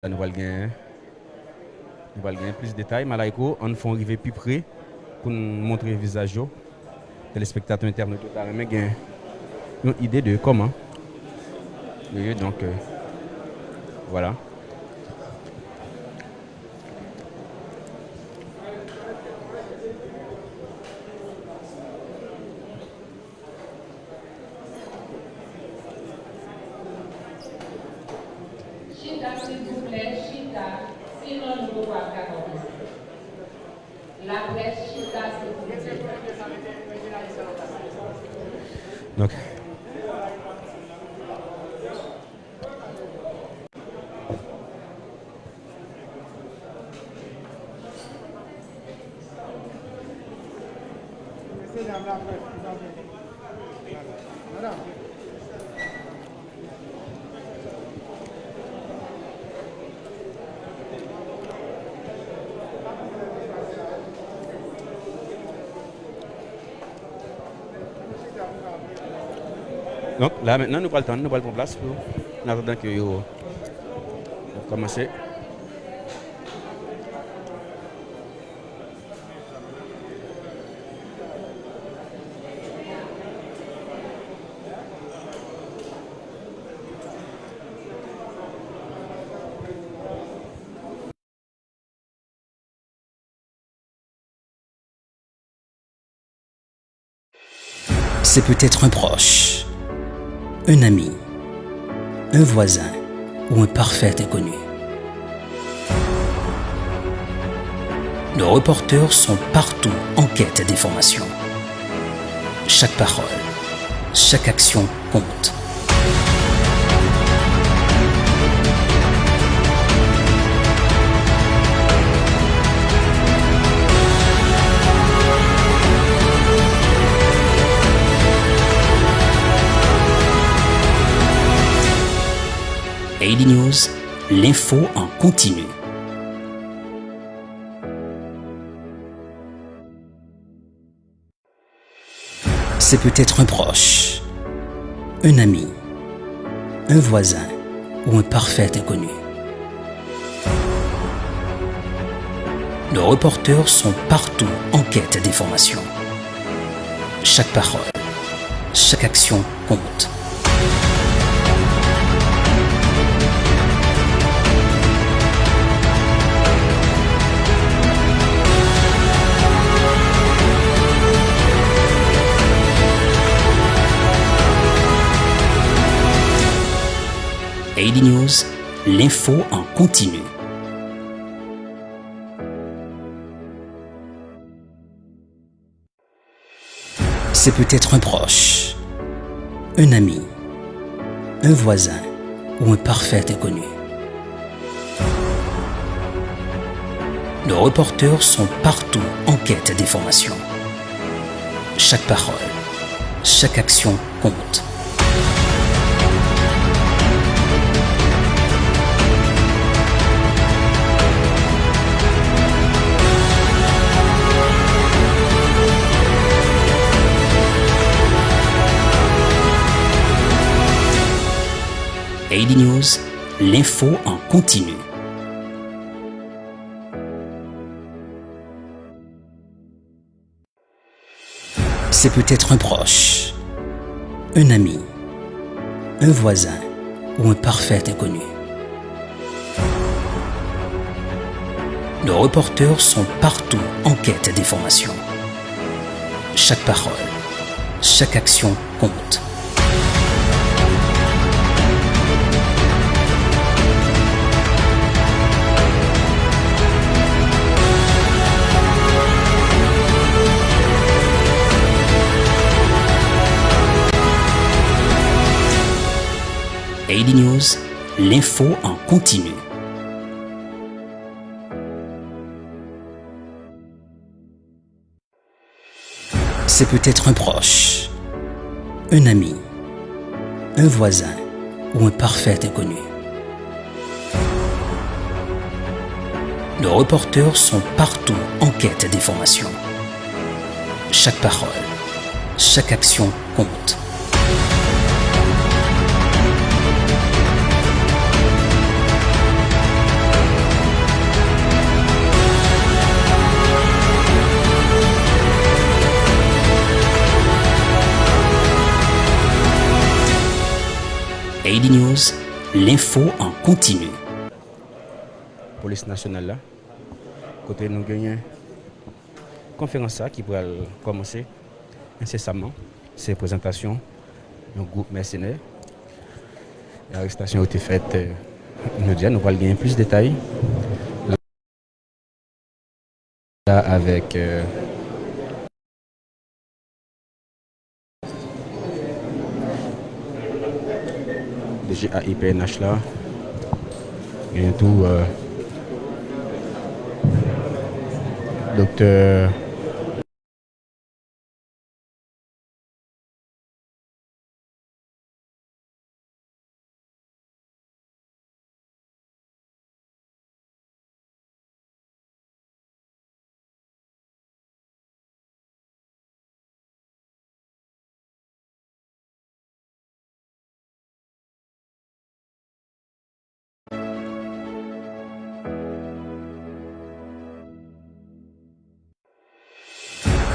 Nous allons gagner plus de détails. Malaiko, on fait arriver plus près pour nous montrer le visage. Les téléspectateurs internautes ont une idée de comment. Et donc, voilà. Chita, s'il vous plaît, Chita, sinon nous ne pouvons pas commencer. La presse, Chita, s'il vous plaît. Donc, là maintenant, nous prenons le temps, nous prenons place pour en attendant que vous commencez. C'est peut-être un proche, un ami, un voisin ou un parfait inconnu. Nos reporters sont partout en quête d'informations. Chaque parole, chaque action compte. AD News, l'info en continu. C'est peut-être un proche, un ami, un voisin ou un parfait inconnu. Nos reporters sont partout en quête d'informations. Chaque parole, chaque action compte. AD News, l'info en continu. C'est peut-être un proche, un ami, un voisin ou un parfait inconnu. Nos reporters sont partout en quête d'informations. Chaque parole, chaque action compte. AD News, l'info en continu. C'est peut-être un proche, un ami, un voisin ou un parfait inconnu. Nos reporters sont partout en quête d'informations. Chaque parole, chaque action compte. AD News, l'info en continu. C'est peut-être un proche, un ami, un voisin ou un parfait inconnu. Nos reporters sont partout en quête d'informations. Chaque parole, chaque action compte. AD News, l'info en continu. Police nationale là, côté nous gagnons conférence qui pourra commencer incessamment. C'est présentation d'un groupe mercenaire. L'arrestation a été faite immédiatement. Nous allons gagner plus de détails là avec DGAIPNH là. Et tout docteur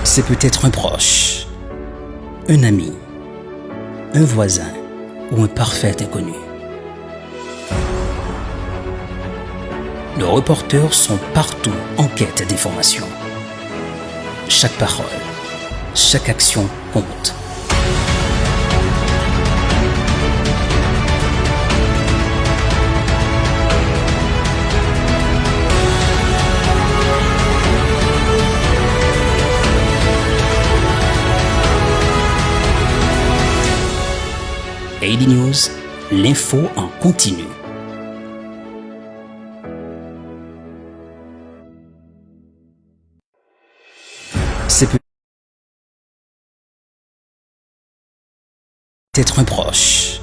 C'est peut-être un proche, un ami, un voisin ou un parfait inconnu. Nos reporters sont partout en quête d'informations. Chaque parole, chaque action compte. AD News, l'info en continu. C'est peut-être un proche,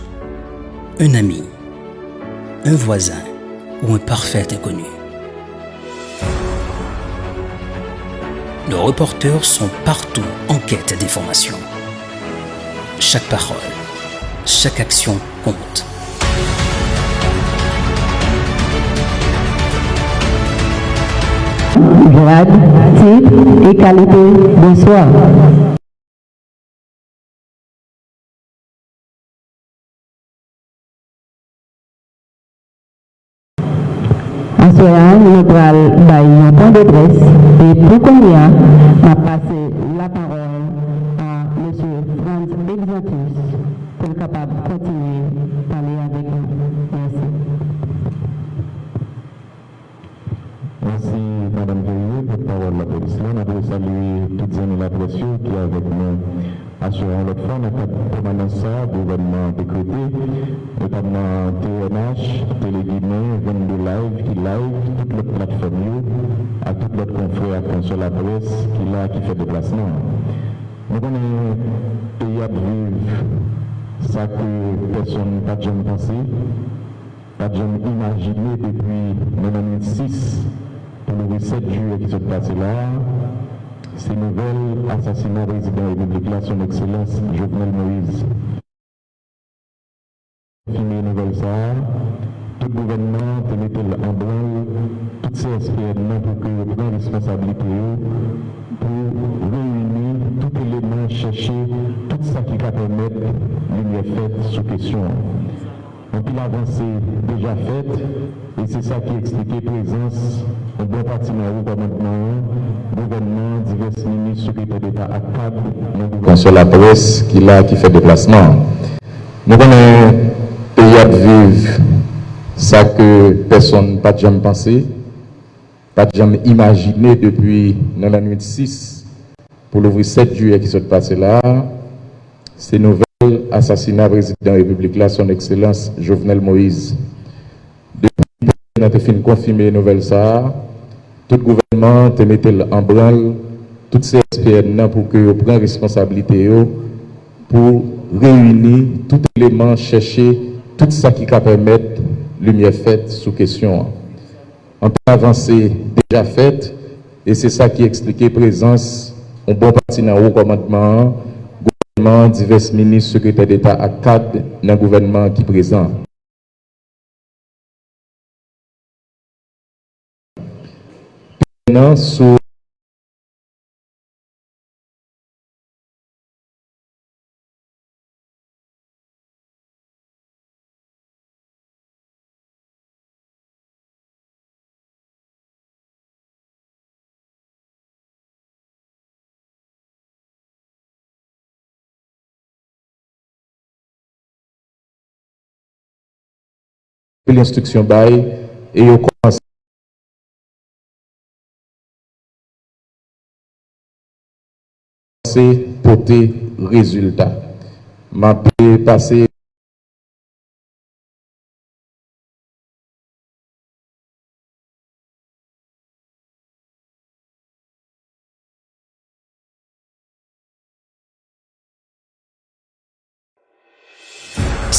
un ami, un voisin ou un parfait inconnu. Nos reporters sont partout en quête d'informations. Chaque parole, chaque action compte. Grade, type et qualité. Bonsoir. En ce moment, nous allons un point de presse et pour combien m'a passé la parole à M. Franz Exantus pour être capable de continuer à parler avec nous. Merci. Merci, Madame Guerrier, pour parole de la police. Là, on a saluer toutes les amis de la presse qui est avec nous. Assurant l'autre fois, on a permanence ça, gouvernement décrété, notamment TNH, Téléguinée, 22 Live, qui live, toute notre plateforme, à tout notre confrère sur la presse qui fait déplacement. Nous connaissons un pays à vivre, ça que personne n'a jamais pensé, n'a jamais imaginé depuis 1996. Pour le 7 juillet qui se passe là, ces nouvelles assassinats résident République là, son excellence Jovenel Moïse. Fini nouvelle ça, tout gouvernement te mettait en branle, toutes ces SPN pour que vous preniez responsabilité pour réunir tout élément, chercher tout ça qui va permettre lumière faite sous question. Donc il a avancé déjà faite et c'est ça qui expliquait présence un bon partenaire au commandement, gouvernement, divers ministres, secrétaires d'État à cadre, sur la presse qui fait déplacement. Nous connaissons pays à vivre ça que personne n'a jamais pensé, pas jamais imaginé depuis 1996 pour le 7 juillet qui s'est passé là. Ces nouvelles assassinat président de la République là, son excellence Jovenel Moïse. Depuis qu'on a fini confirmer les nouvelles ça, tout le gouvernement te mettait en branle, toutes ces SPN pour que vous preniez responsabilité pour réunir tout élément, chercher tout ça qui va permettre lumière faite sous question. On peut avancer déjà faite et c'est ça qui expliquait présence un bon parti dans le commandement, gouvernement, divers ministres, secrétaires d'État à cadre dans le gouvernement qui est présent. Maintenant, sous l'instruction bail et ils commencé à porter résultat. M'a passé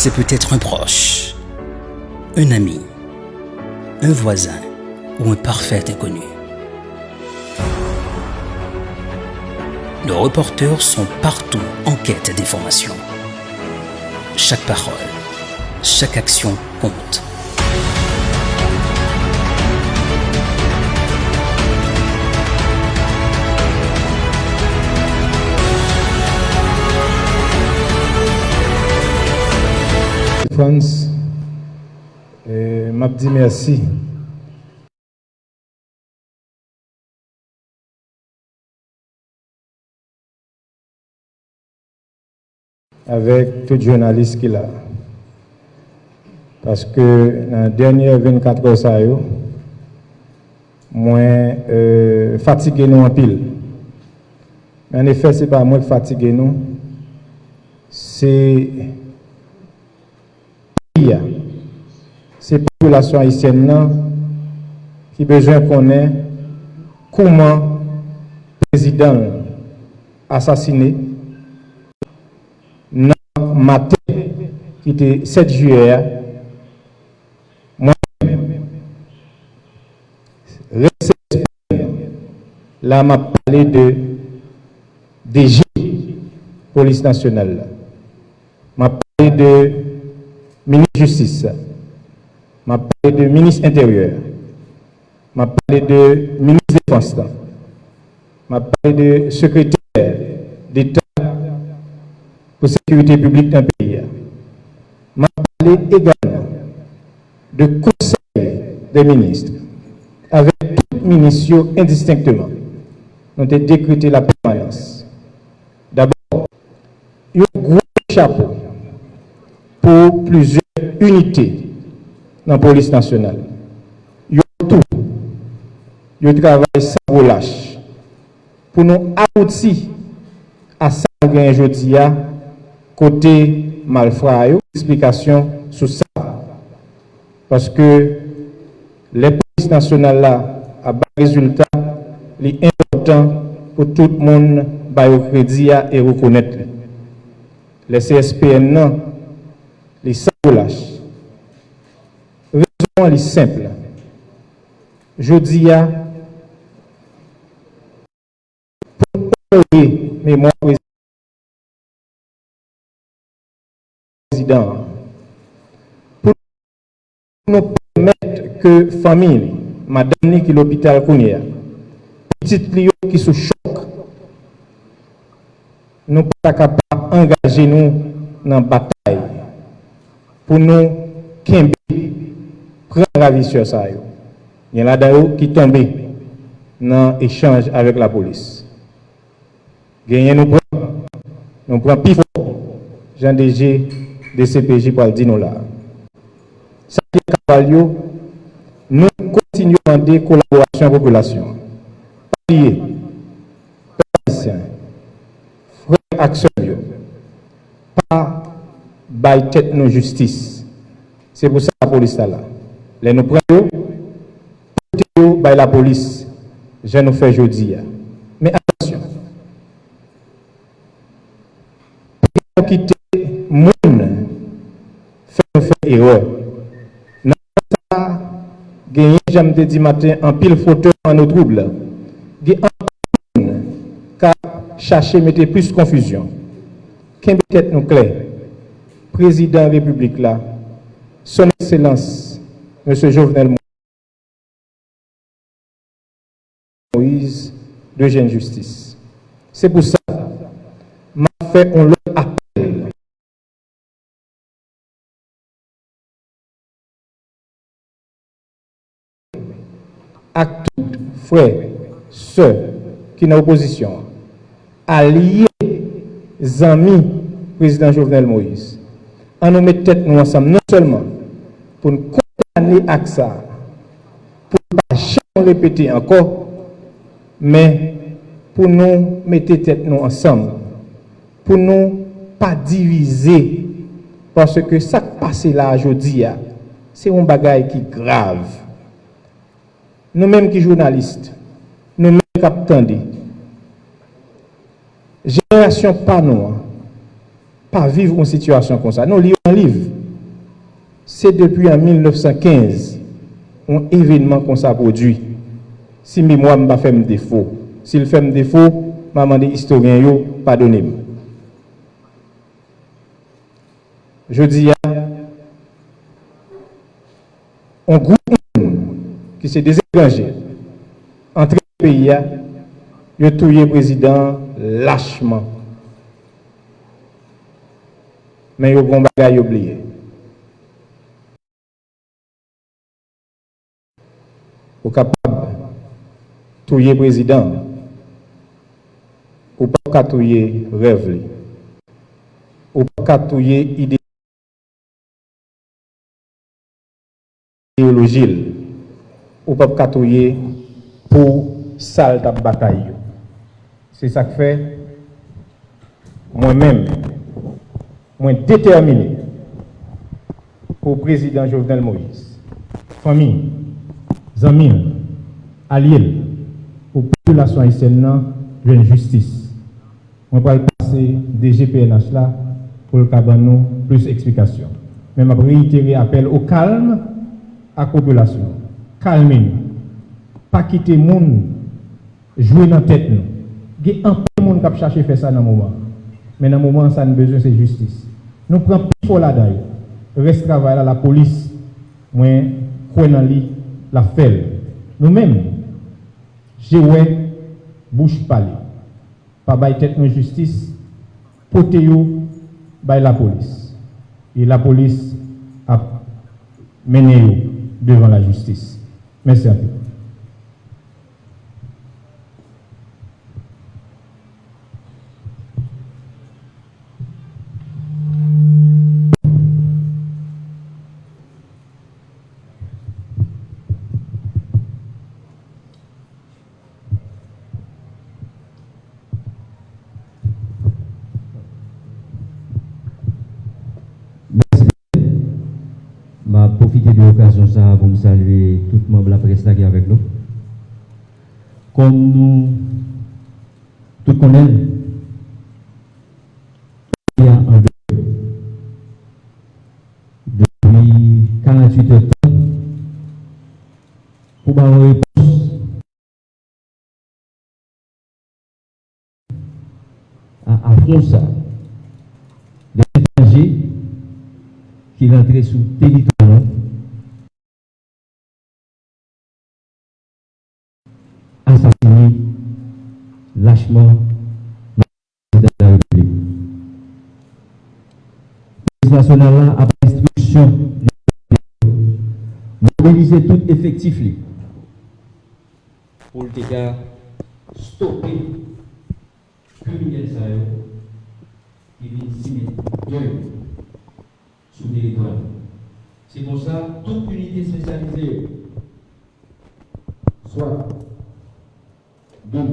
C'est peut-être un proche, un ami, un voisin ou un parfait inconnu. Nos reporters sont partout en quête d'informations. Chaque parole, chaque action compte. France, m'a dit merci. Avec tout journaliste qu'il a. Parce que dans les dernières 24 heures, ça yo, moi, fatigué nous en pile. Mais en effet, ce n'est pas moi qui fatigué nous, c'est la population haïtienne qui a besoin de connaître comment le président assassiné dans le matin qui était 7 juillet. Moi-même, là, m'a parlé de DG, police nationale. M'a parlé de ministre de Justice, m'a parlé de ministre intérieur, m'a parlé de ministre de Défense, m'a parlé de secrétaire d'État pour la sécurité publique dans le pays. M'a parlé également de conseil des ministres, avec tous les ministres indistinctement. Nous avons décrété la permanence. D'abord, il y a un gros chapeau pour plusieurs unités dans la police nationale. Il y a tout. Il y a travail sans relâche pour nous aboutir à ça aujourd'hui côté malfrat. Explication sur ça. Parce que les polices nationales là, à bas résultat, c'est important pour tout le monde de crédit et reconnaître. Les CSPN non, les sans relâche. Raison est simple. Je dis pour honorer mémoire président, pour nous permettre que famille, madame qui l'hôpital Kounia, petite Lio qui sous choc, nous pas capables d'engager nous dans la bataille pour nous prendre la vie sur ça. Il y en a d'ailleurs qui tombent dans l'échange avec la police. Gagner nous prenons plus fort. Jean DG de CPJ pour le dire nous là. Ça qui est Cavalio, nous continuons à demander collaboration à la population. Palier, frère action, pas bail tête nos justice. C'est pour ça que la police est là. Les nous prenons, by la police, je nous fais jeudi. Mais attention, pour quitter le monde, fait nous faire erreur. Dans ça, gagner, j'aime te dire matin, en pile fauteuil en nos troubles. Gagner un monde, car chercher, mettre plus de confusion. Qu'est-ce que nous clair? Président de la République là, son Excellence, M. Jovenel Moïse, de Jeune Justice. C'est pour ça que m'a fait un autre appel à tous frères, sœurs qui sont dans l'opposition, alliés, amis, président Jovenel Moïse, à nous mettre tête nous ensemble, non seulement pour nous condamner à ça, pour ne pas jamais répéter encore, mais pour nous mettre tête nous ensemble, pour nous pas diviser, parce que ça qui passe là aujourd'hui, c'est un bagage qui est grave. Nous-mêmes qui journalistes, nous-mêmes qui attendons, génération pas nous, pas vivre une situation comme ça. Nous lisons un livre. C'est depuis en 1915 un événement qu'on s'est produit. Si mémoire m'a fait défaut, s'il fait défaut, m'a demandé historien yo pardonnez-moi. Je dis un groupe qui s'est désengagé entre les pays, il a tué le président lâchement. Mais il y a un bagage oublié. Ou capable de tuer le président, ou pas tuer le rêve, ou pas tuer l'idéologie, ou pas tuer pour salle de bataille. C'est ça que fait moi-même, moi déterminé pour le président Jovenel Moïse, famille, amis, alliés, pour la population haïtienne, une justice. On va passer des GPNH là pour le cabanon plus d'explications. Mais je vais réitérer appel au calme à la population. Calmez-nous. Pas quitter le monde, jouer dans la tête. Il y a un peu de monde qui a cherché faire ça dans le moment. Mais dans le moment, ça nous besoin de justice. Nous prenons plus fort là d'ailleurs. Reste travail là, la police, moi, crois dans lui, la fait. Nous-mêmes, j'ai ouais, bouche parler. Pas bailler tête de justice, porter yo, bailler la police. Et la police a mené yo devant la justice. Merci à vous. Je profiter de l'occasion ça pour me saluer tout le membre de la presse qui est avec nous. Comme nous tout connaissons, il y a un depuis 48 heures pour avoir une réponse à ça. Des étrangers qui rentraient sous le territoire assassiné lâchement le président de la République. Le police nationale a pris instruction de mobiliser tout effectif pour le stopper les criminels qui viennent signer sur le territoire. C'est pour ça toute unité spécialisée, soit Dou,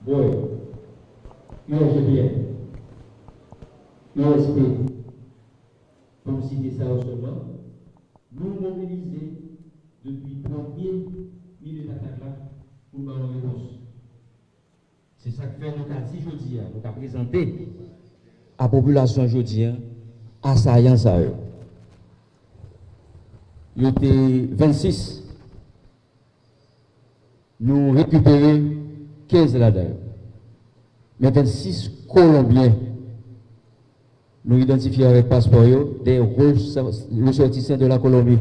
Boy, USGPN, USP, comme citer ça seulement, nous mobiliser depuis 1er minute d'attaque là pour nous donner réponse. C'est ça que fait nous avons dit aujourd'hui, nous avons présenté à la population aujourd'hui assaillants à eux. Il y a 26. Nous récupérons 15 là-dedans. Mais 26 Colombiens, nous identifions avec passeport des ressortissants de la Colombie.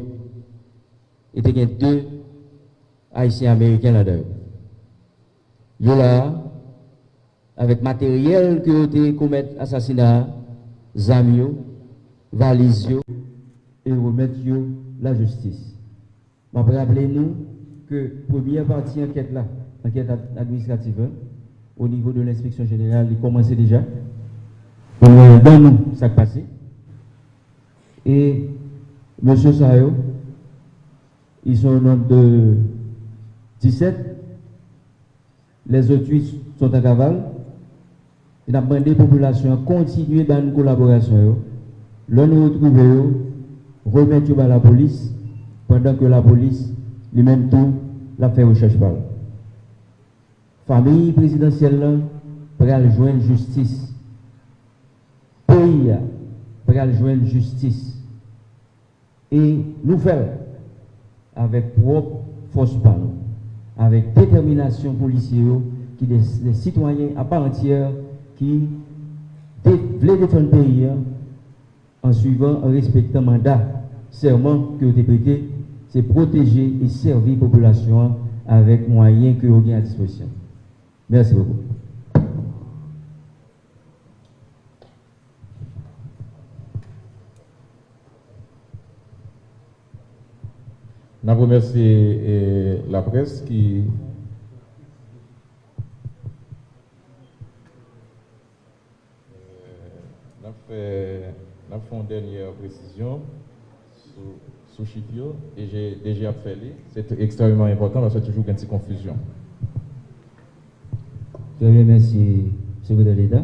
Et il y a 2 Haïtiens américains là-dedans. Ils sont là, avec matériel qui ont été commis assassinat, zamio, valisio, et remettre la justice. Je vais rappeler nous que première partie enquête là, enquête administrative, au niveau de l'inspection générale, il commençait déjà. Dans nous, ça passé. Et Monsieur Sayo, ils sont au nombre de 17. Les autres 8 sont à cavale. Il a demandé à la population de continuer dans une collaboration. Là, nous retrouvons, remettre à la police, pendant que la police, lui-même tout, l'a fait recherche par là. Famille présidentielle, pour joindre justice. Pays, pour joindre justice. Et nous faisons, avec propre force par nous, avec détermination policière, qui des citoyens à part entière qui veulent défendre le pays en suivant, en respectant le mandat, serment que vous avez prêté, c'est protéger et servir la population avec moyens que vous avez à disposition. Merci beaucoup. Je remercie la presse qui a fait une dernière précision sous Chipio et j'ai déjà fait. C'est extrêmement important parce que toujours une petite confusion. Je remercie le secrétaire d'État.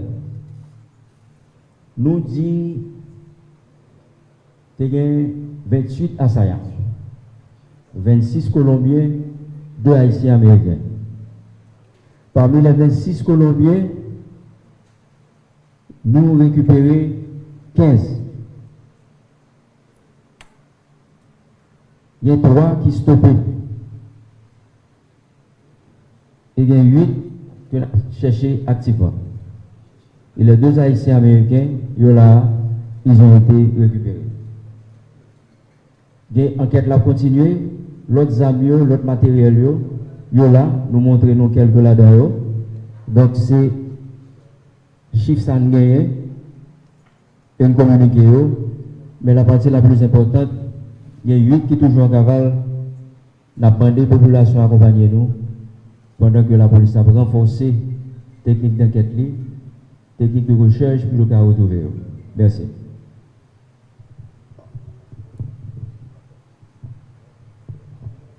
Nous dit qu'il y a 28 assaillants, 26 Colombiens, 2 Haïtiens américains. Parmi les 26 Colombiens, nous récupérons 15. Il y a 3 qui stoppent. Et il y a 8 qui ont cherché activement. Et les 2 Haïtiens américains, ils ont été récupérés. L'enquête a continué. L'autre amis, l'autre matériel, nous montrons quelques là-dedans. Donc c'est chiffre sanguin et nous communiquons. Mais la partie la plus importante, il y a 8 qui sont toujours en cavale. Nous avons demandé à la population d'accompagner nous pendant que la police a renforcé la technique d'enquête, technique de recherche, puis le cas retrouvé. Merci.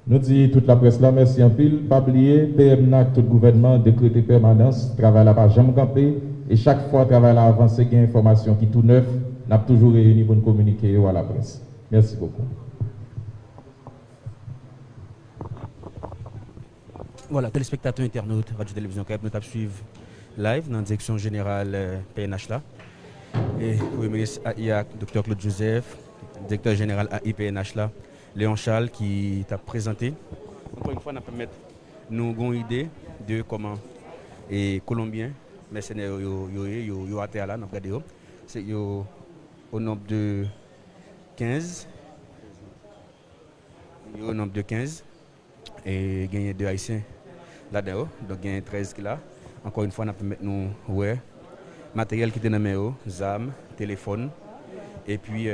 Nous disons toute la presse là, merci en pile. Pas oublier, PMNAC, tout le gouvernement, décrété permanence, travail là pas jamais campé. Et chaque fois, travail là avancé, il y a une information qui est tout neuf, nous avons toujours réuni pour nous communiquer à la presse. Merci beaucoup. Voilà, téléspectateurs internautes, Radio-Télévision Cap, nous suivre live dans la direction générale PNH là. Et le ministre AIA, Dr Claude Joseph, directeur général AIPNH là. Léon Charles qui t'a présenté. Encore une fois, nous permettre nous avons une idée de comment les Colombiens, mercenaires, yo atterri là, nous regardons. C'est au nombre de 15. Au nombre de 15. Et il y a 2 Haïtiens là-dedans. Donc il y a 13 qui là. Encore une fois, nous permettre nous ouais matériel qui était dans mes ZAM, téléphone. Et puis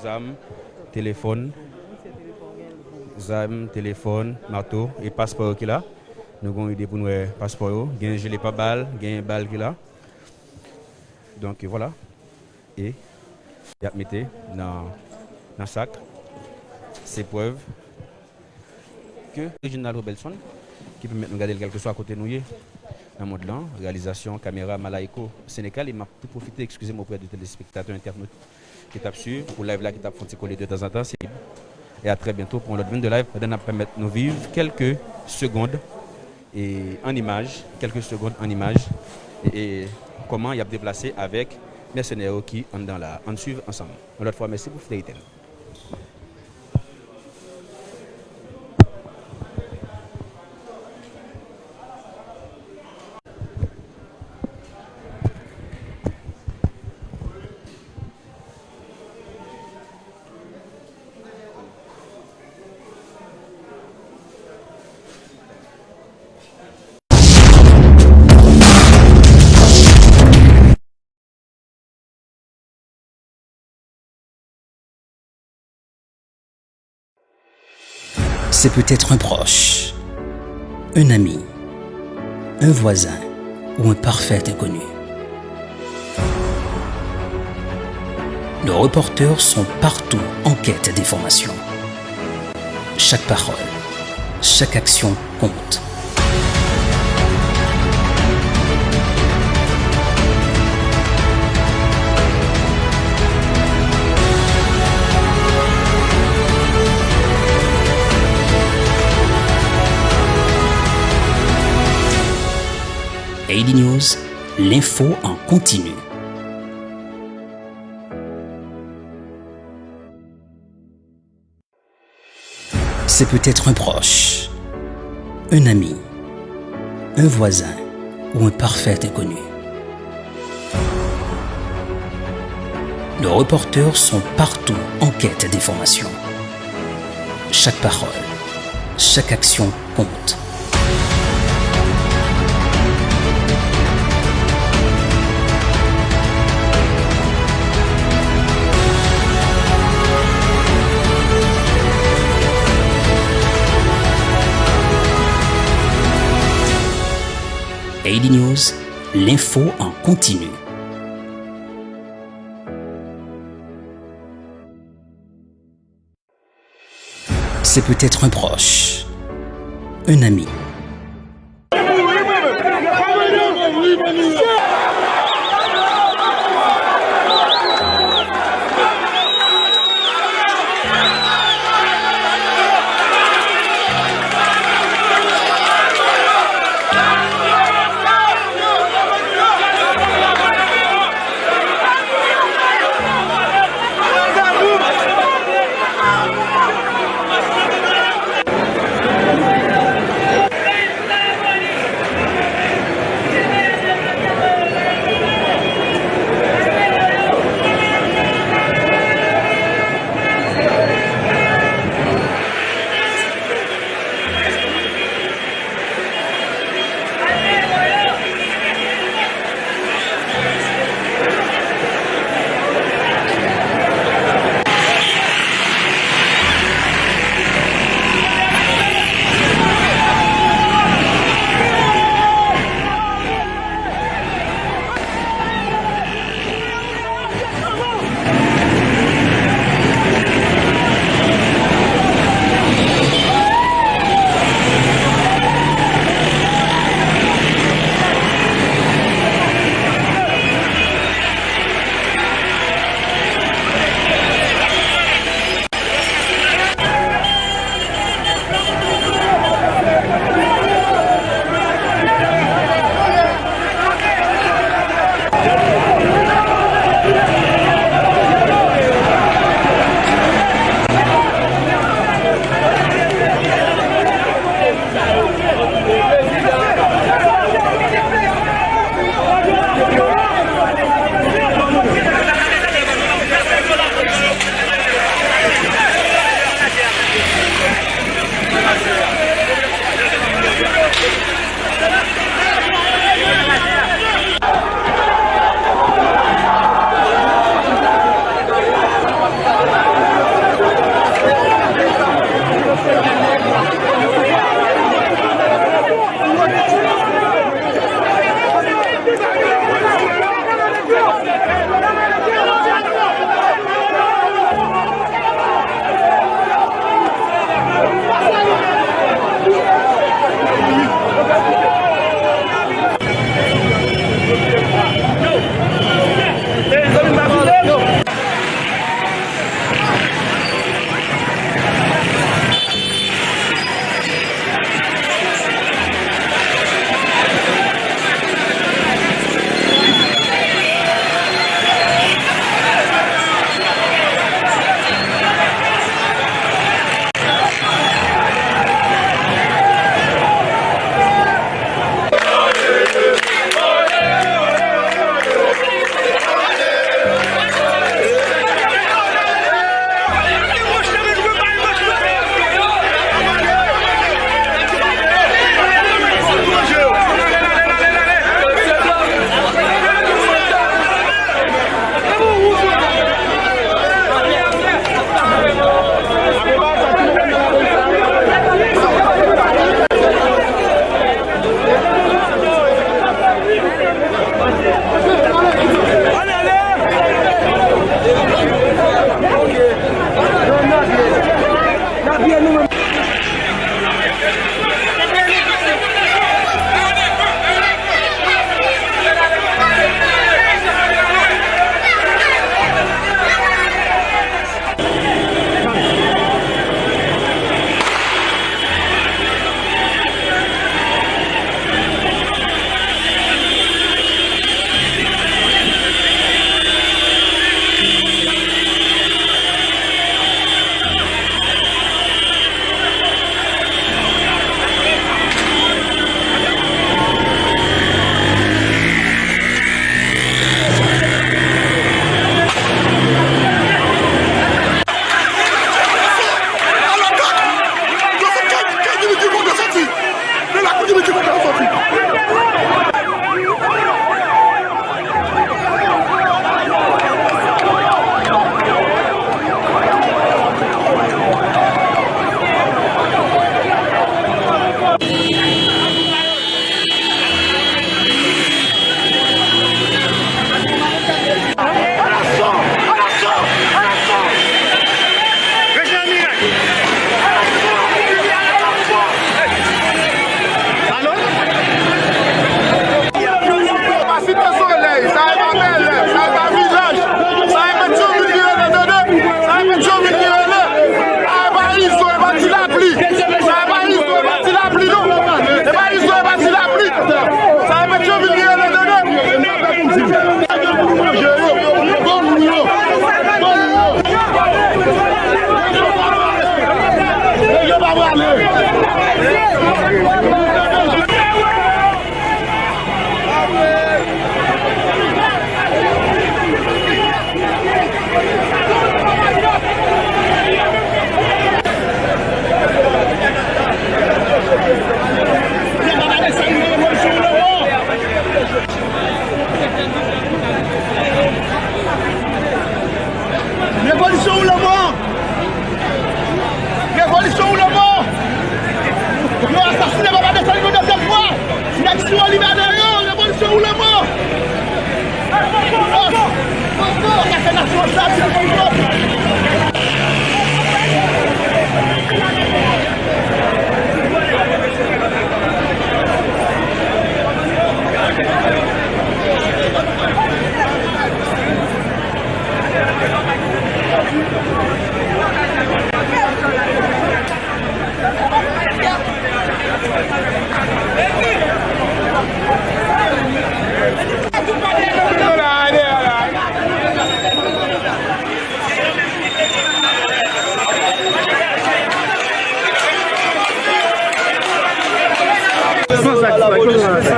ZAM, téléphone. ZAM, téléphone, marteau et passeport qui là. Nous avons idée pour nous passeport. Il y a un gilet pas balle, il y a un balle qui là. Donc voilà. Et il y a mis dans le sac ces preuves que Reginald Robelson qui permet de nous garder quelque chose à côté de nous. Dans le monde là, réalisation, caméra, Malaiko, Sénégal. Et m'a pu profiter, excusez-moi, auprès des téléspectateurs internautes qui tapent sur pour live là qui tapent font coller de temps en temps. Et à très bientôt pour notre 22 live. On va permettre de nous vivre quelques secondes en image, et comment il y a déplacé avec mercenaires qui sont dans la. On suit ensemble. Une autre fois, merci pour fidélité. C'est peut-être un proche, un ami, un voisin ou un parfait inconnu. Nos reporters sont partout en quête d'informations. Chaque parole, chaque action compte. AD News, l'info en continu. C'est peut-être un proche, un ami, un voisin ou un parfait inconnu. Nos reporters sont partout en quête d'informations. Chaque parole, chaque action compte. AD News, l'info en continu. C'est peut-être un proche, un ami. Révolution ou la mort? Révolution ou la mort? Nous assassinons Baba Dessalines une deuxième fois. L'action libérée, révolution ou la mort? La nation ça, c'est le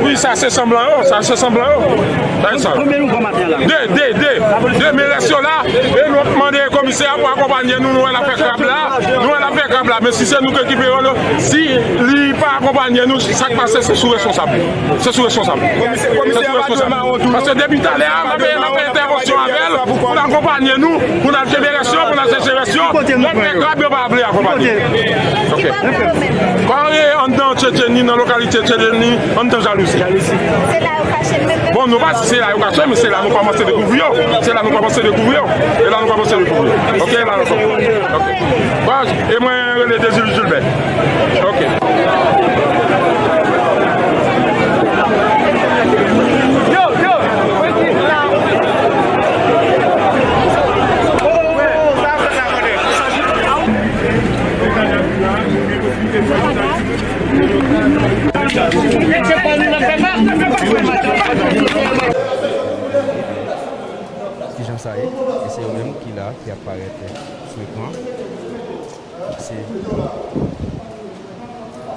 Oui, ça c'est semblant, ça c'est semblant. Combien nous combattons là? Deux, mais restons là, et nous demandons au commissaire pour accompagner nous, nous allons faire câble là, mais si c'est nous qui équipons, si il ne pas accompagner nous, ça qui passe, c'est sous-responsable. C'est sous-responsable. Parce que depuis tout à l'heure, on a fait intervention avec elle, pour accompagner nous, pour la génération, pour la génération, notre grave, on va appeler accompagner. Quand on est en Tchétchénie, dans la localité Tchétchénie, on est en jalousie. Bon, nous pas c'est là, mais c'est là nous commençons à découvrir. C'est là nous commençons à découvrir. Et là nous commençons à découvrir. Ok, là nous sommes. Ok. Bon, et moi, les désirs Gilbert. Ok. Si j'en sais, et c'est eux-mêmes qui apparaissent sur l'écran. C'est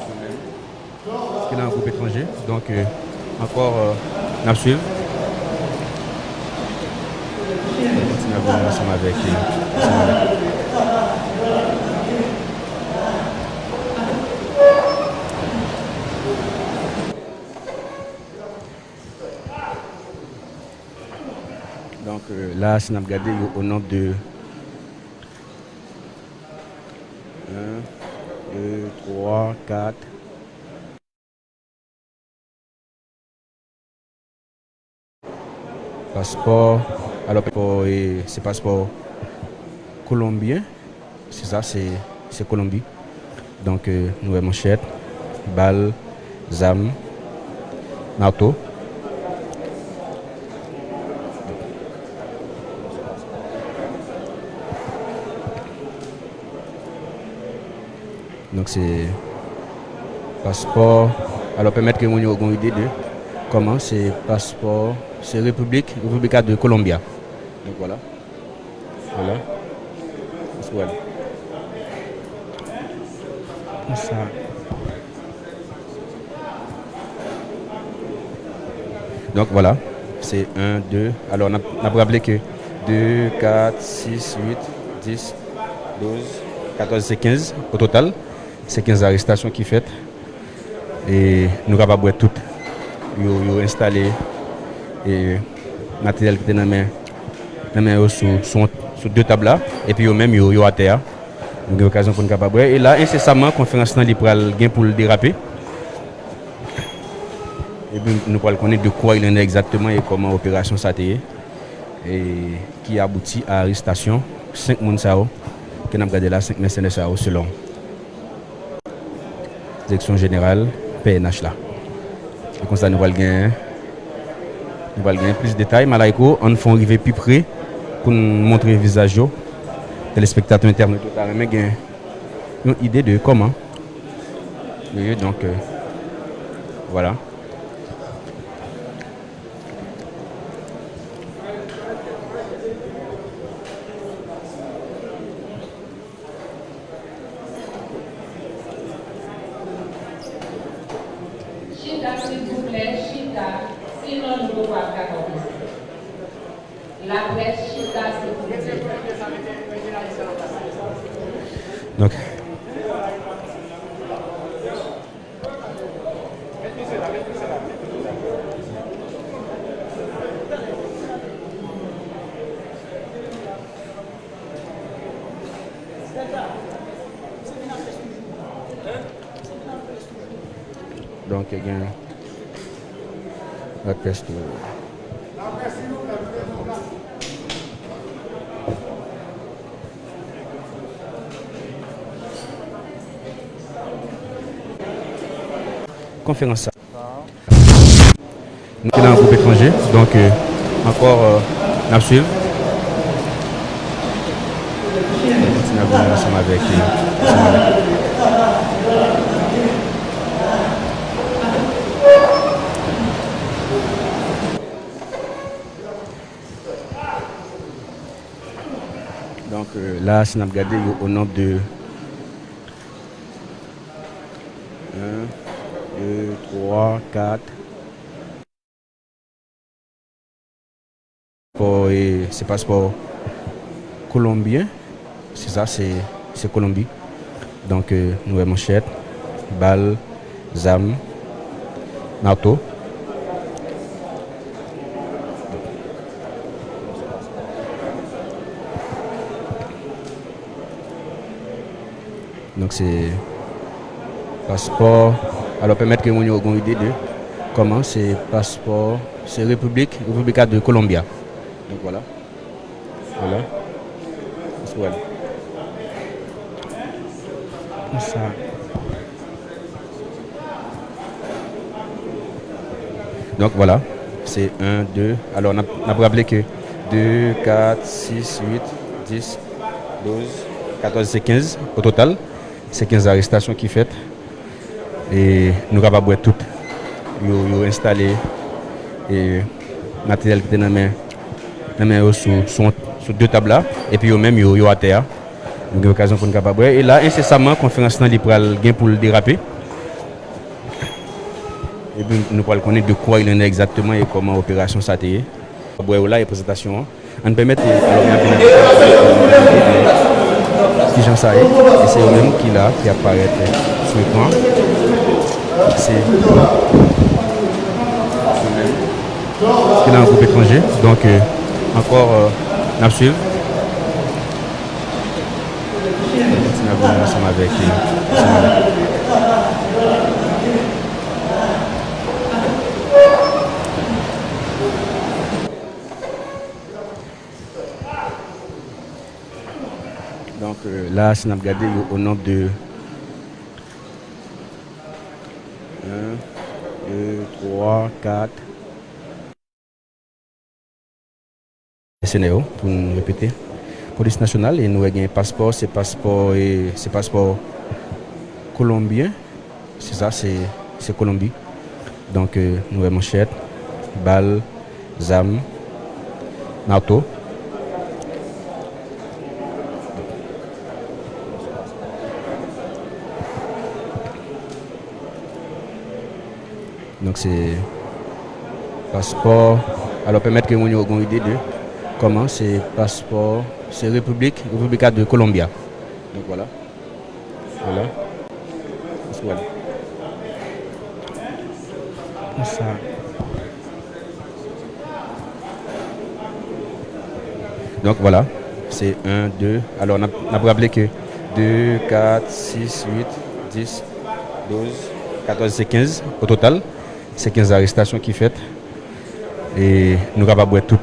eux-mêmes qui est dans un groupe étranger. Donc, encore, on va suivre. On continue à voir ensemble avec Donc là, si on a regardé au nombre de 1, 2, 3, 4. Passeport. Alors, c'est passeport colombien. C'est ça, c'est Colombie. Donc, nouvelle manchette, balle, zam, marteau. Donc c'est passeport. Alors permettre que nous ayons une idée de comment c'est passeport, c'est République de Colombia. Donc voilà. Voilà. Comme ça. Donc voilà, c'est 1, 2. Alors on a rappelé que 2, 4, 6, 8, 10, 12, 14, c'est 15 au total. C'est 15 arrestations qui faites et nous sommes capables de tout installer et matériel qui est dans la main sur deux tables là et puis même à terre. Nous avons l'occasion pour nous capable et là incessamment conférence là pour le déraper et puis nous pourrons connaître de quoi il en est exactement et comment l'opération ça et qui aboutit à l'arrestation 5 personnes que nous avons regardé là 5 mercenaires selon direction générale PNH là. Et comme ça nous allons gagner plus de détails. Malaiko, on fait arriver plus près pour nous montrer le visage des téléspectateurs internes mais gagner une idée de comment. Et donc voilà. sinon nous ne pouvons pas accomplir. La presse chita, c'est donc, il y a la presse. Conférence. Nous sommes dans un groupe étranger, donc encore nous suivons. Nous sommes avec donc là, si nous regardons au nombre de 2, 3, 4. C'est passeport colombien. C'est ça, c'est Colombie. Donc, nous avons manchette, balle, zam, marteau. Donc, c'est passeport. Alors, permettre que nous ayons une idée de comment c'est passeport, c'est République de Colombia. Donc voilà. Voilà. Voilà. Comme ça. Donc voilà. C'est 1, 2. Alors, on a rappelé que 2, 4, 6, 8, 10, 12, 14, c'est 15 au total. C'est 15 arrestations qui fait. Et nous sommes capables de tout. Nous installé et matériel qui est dans la main sur 2 tables là. Et puis même yo à terre. Nous avons l'occasion pour nous capables. Et là, incessamment, la conférence est pour le déraper. Et puis nous pourrons connaître de quoi il en est exactement et comment l'opération s'est faite. Là, la présentation. On nous permet qui j'en sais. Et c'est eux-mêmes qui apparaît sur l'écran. C'est dans un groupe étranger, donc encore nous suivons. Nous sommes avec donc là, si nous regardons au nombre de 1, 2, 3, 4. SNEO, pour nous répéter. Police nationale, et nous avons un passeport, c'est passeport colombien. C'est ça, c'est Colombie. Donc nous avons manchette, balle, zam, marteau. Donc c'est passeport. Alors permettre que nous ayons une idée de comment c'est passeport, c'est République de Colombia. Donc voilà. Voilà. Voilà. Comme ça. Donc voilà. C'est 1, 2. Alors on a rappelé que 2, 4, 6, 8, 10, 12, 14, c'est 15 au total. C'est 15 arrestations qui fait. Et nous sommes capables de tout.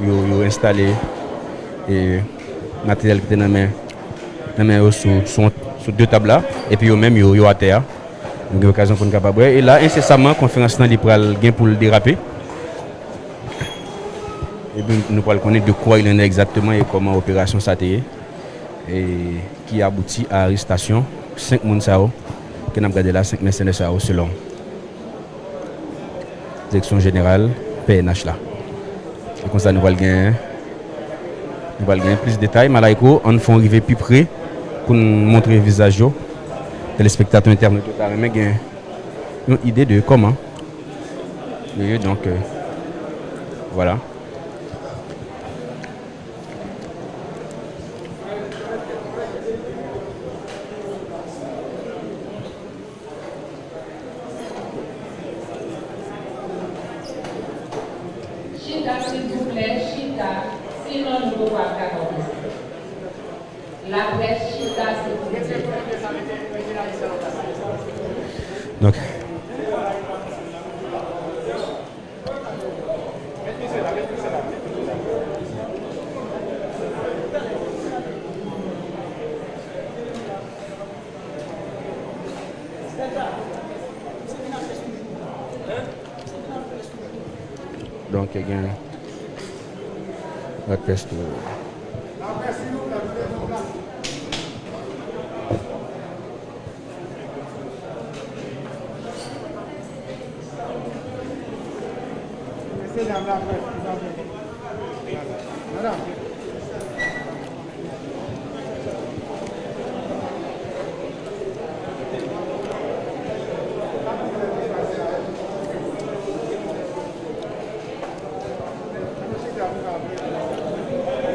Nous installé et matériel qui est dans la main sur 2 tables là. Et puis même yo à terre. Nous avons l'occasion pour nous capables. Et là, incessamment, la conférence est pour le déraper. Et puis nous pourrons connaître de quoi il en est exactement et comment l'opération s'est faite. Et qui aboutit à l'arrestation 5 personnes qui ont regardé là, 5 mercenaires selon direction générale PNH là. Et comme ça nous allons gagner plus de détails. Malaiko, on fait arriver plus près pour nous montrer le visage. Les téléspectateurs internautes ont une idée de comment Donc, voilà. Chita, s'il vous plaît, Chita, sinon nous ne pouvons pas accorder. La presse Chita, s'il vous plaît. Donc, il y a la presse.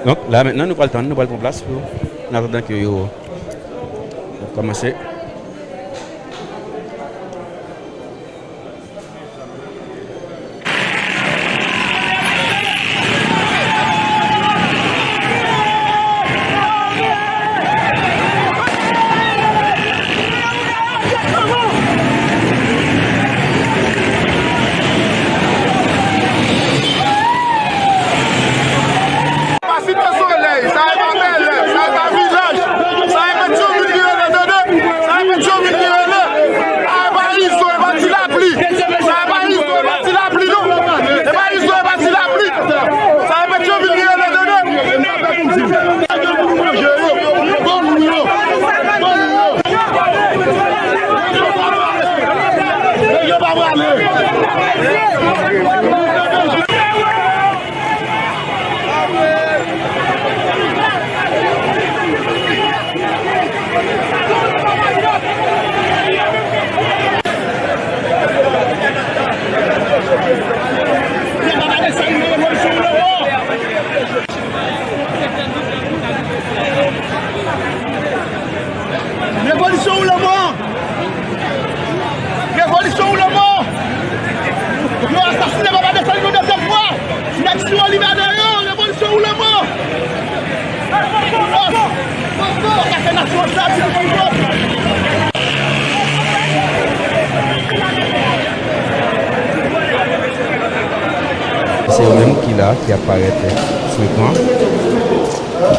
Donc là maintenant nous prenons le temps, nous prenons place pour en attendant que vous commencez. Révolution ou la mort? Révolution ou la mort? Nous avons assassiné Baba Dessalines une deuxième fois. L'action libération, révolution ou la mort? C'est eux-mêmes qui apparaît sur l'écran.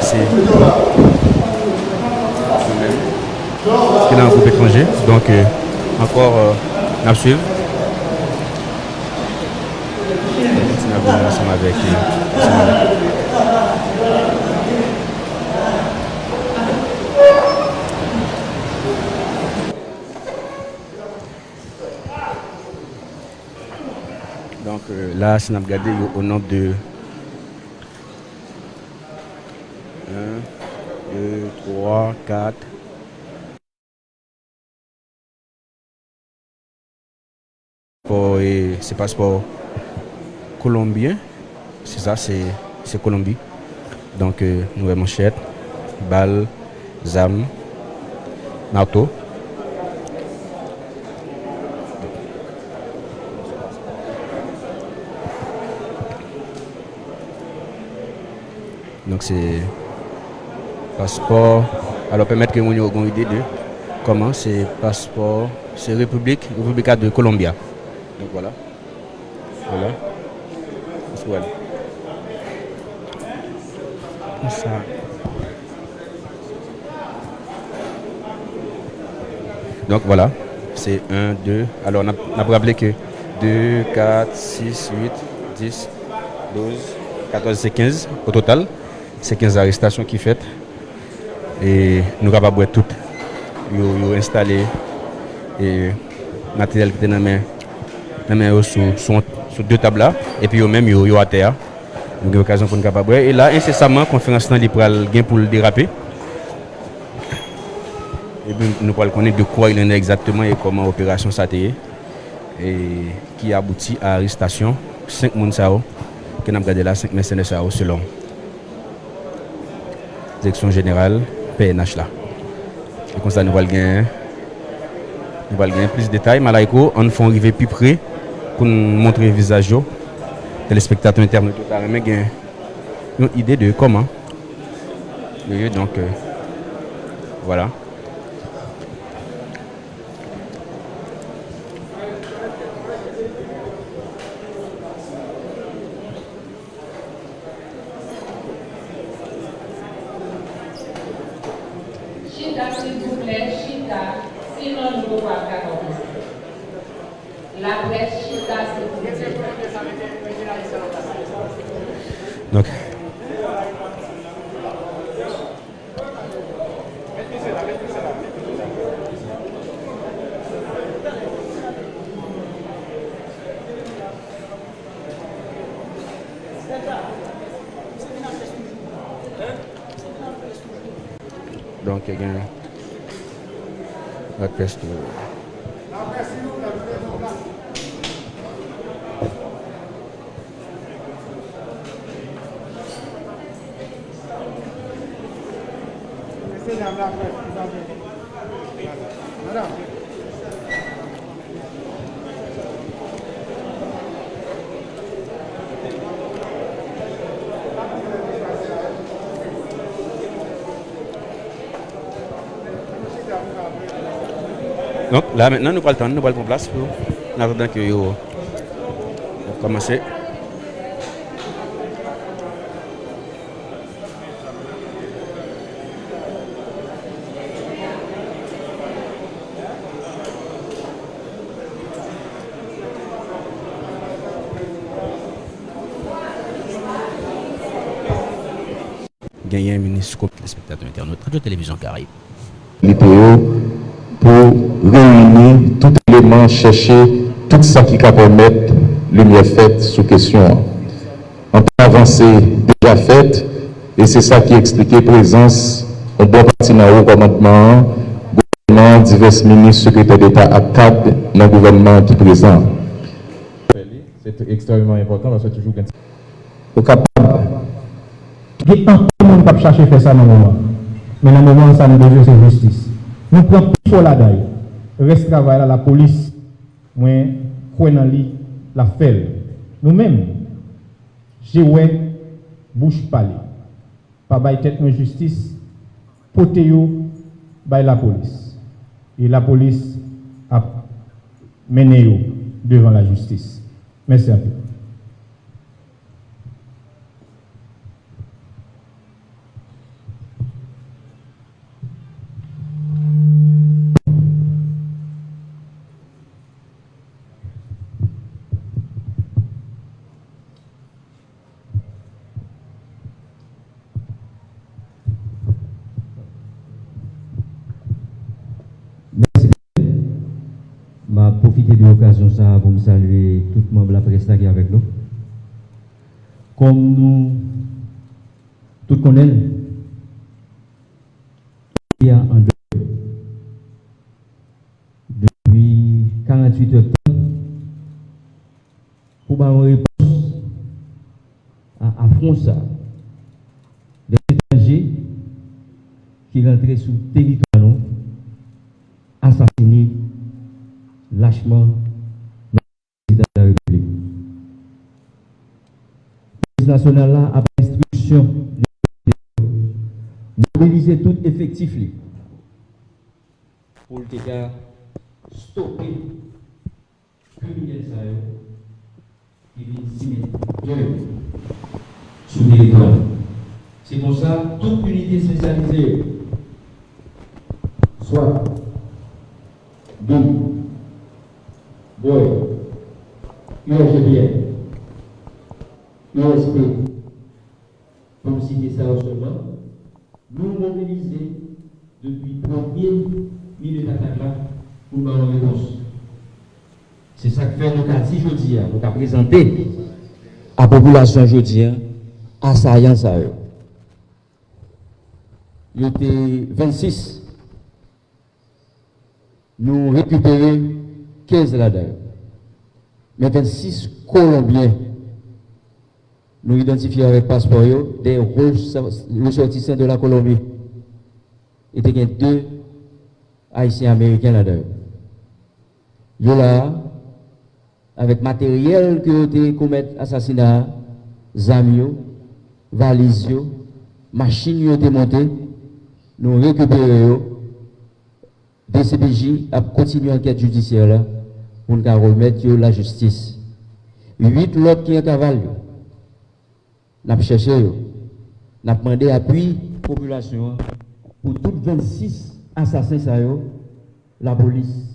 C'est eux-mêmes qui est dans un groupe étranger. Donc, encore, on va suivre. On va ensemble avec donc là, si on a regardé au nombre de 1, 2, 3, 4. Et c'est passeport colombien, c'est ça, c'est Colombie. Donc, nouvelle manchette, balle, zam, marteau. Donc, c'est passeport. Alors, permettre que nous ayons une idée de comment c'est passeport, c'est République de Colombie. Donc, voilà. Voilà. Voilà. Ça. Donc voilà, c'est 1, 2. Alors on a rappelé que 2, 4, 6, 8, 10, 12, 14, c'est 15 au total. C'est 15 arrestations qui fait. Et nous sommes capables de tout. Nous installé et matériel qui était dans la main sur 2 tables là. Et puis même yo à terre. Nous avons l'occasion pour nous capables. Et là, incessamment, la conférence est pour le déraper. Et puis, nous allons connaître de quoi il en est exactement et comment l'opération s'est. et qui aboutit à l'arrestation 5 personnes qui ont regardé là, 5 mercenaires selon la direction générale PNH là. Et comme ça, nous allons gagner plus de détails. Malaiko, on fait arriver plus près pour nous montrer le visage des téléspectateurs internautes. Nous avons une idée de comment. Donc, voilà. Chita, s'il vous plaît, Chita, sinon nous ne pouvons pas faire la presse Chita, s'il vous plaît. Donc, il y a la presse. Donc là maintenant nous prenons le temps, nous prenons place pour en attendant que vous commencez. Gagné un ministre téléspectateurs internautes Radio Télévision Caraïbe. Pour réunir tout élément, chercher tout ça qui va permettre lumière faite sous question. En avancée déjà faite, et c'est ça qui expliquait présence au bon parti dans le commandement, gouvernement, divers ministres, secrétaires d'État à cadre dans le gouvernement qui est présent. C'est extrêmement important parce que toujours au capable. Il y a un monde qui chercher faire ça dans le moment. Mais dans le moment, ça nous besoin de justice. Nous prenons plus fort la daille. Reste travail là, la police, moi, quoi dans la fait. Nous-mêmes, j'ai ouais, bouche parler. Pas bail tête de justice, poté yo, bail la police. Et la police a mené yo devant la justice. Merci à vous. Je vais profiter de l'occasion pour me saluer tout le monde de la presse qui est avec nous. Comme nous tous connaissons, il y a un deuil. Depuis 48 heures de temps, pour avoir une réponse à Fronsa, des étrangers qui rentraient sur le territoire, assassinés lâchement le président de la République. Le police nationale là a pris instruction de mobiliser tout effectif pour le stopper les criminels qui viennent sur le territoire. C'est pour ça toute unité spécialisée, soit d'où Boy, USGBN, USP, comme citer ça seulement, nous mobiliser depuis la première minute d'attaque là pour nous donner une réponse. C'est ça que fait nous avons dit aujourd'hui, nous avons présenté à la population aujourd'hui, assaillant ça. Il était 26. Nous récupérons 15 là-dedans. mais 26 Colombiens, nous identifions avec passeport des ressortissants de la Colombie. Et il y a 2 Haïtiens américains là-dedans. Ils sont là, avec matériel que ont commis assassinat, zamio, valise, machine qui ont été montées, nous récupérons DCPJ a continué l'enquête judiciaire là, pour nous remettre la justice. 8 l'autre qui est cavale, nous avons cherché, nous avons demandé appui population pour tous 26 assassins, la police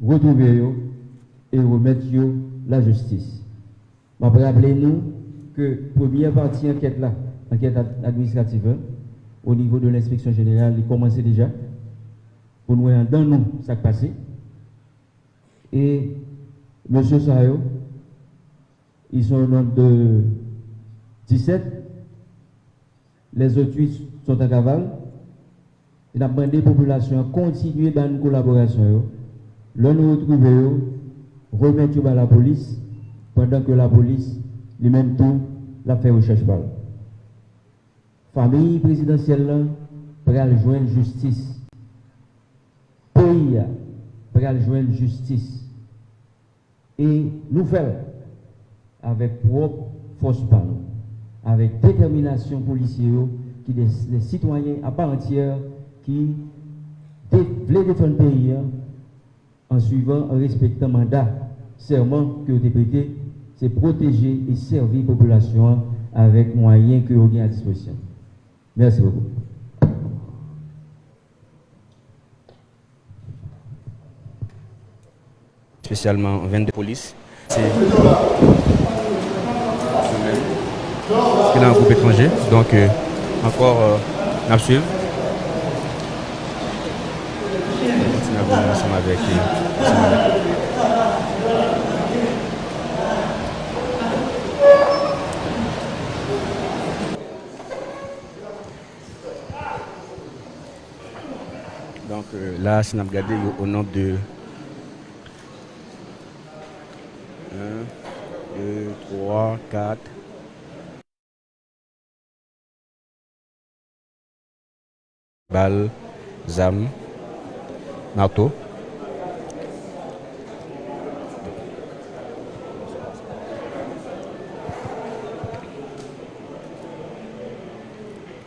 retrouver et remettre la justice. Je vais rappeler nous que la première partie enquête là, enquête administrative, au niveau de l'inspection générale, il commençait déjà pour nous dans nous ça qui passé. Et M. Sayo, ils sont au nombre de 17. Les autres 8 sont en cavale. Il a demandé à la population de continuer dans une collaboration. Là, nous retrouvons, remettre à la police, pendant que la police, lui-même tout, l'a fait recherche par. Famille présidentielle, pour joindre justice. Pays, pour joindre justice. Et nous faisons, avec propre force par nous, avec détermination policière, qui des citoyens à part entière qui veulent défendre le pays en suivant, en respectant le mandat, serment que vous avez prêté, c'est protéger et servir la population avec moyens que vous avez à disposition. Merci beaucoup. Spécialement 22 polices. C'est un groupe étranger, donc encore à suivre. On continue ensemble avec donc là, si on a regardé au nombre de 1, 2, 3, 4. Balles, ZAM, marteau.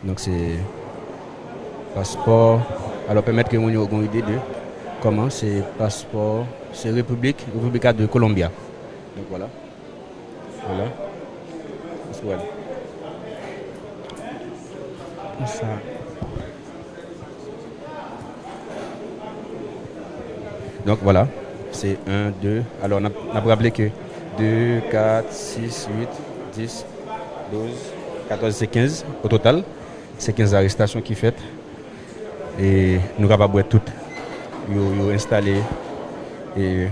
Donc c'est passeport. Alors permettre que nous ayons une idée de comment c'est passeport. C'est République de Colombia. Donc voilà. Voilà. Ça. Donc voilà, c'est 1, 2. Alors on a rappelé que 2, 4, 6, 8, 10, 12, 14, c'est 15 au total. C'est 15 arrestations qui faites. Et nous sommes capables de tout. Nous installé et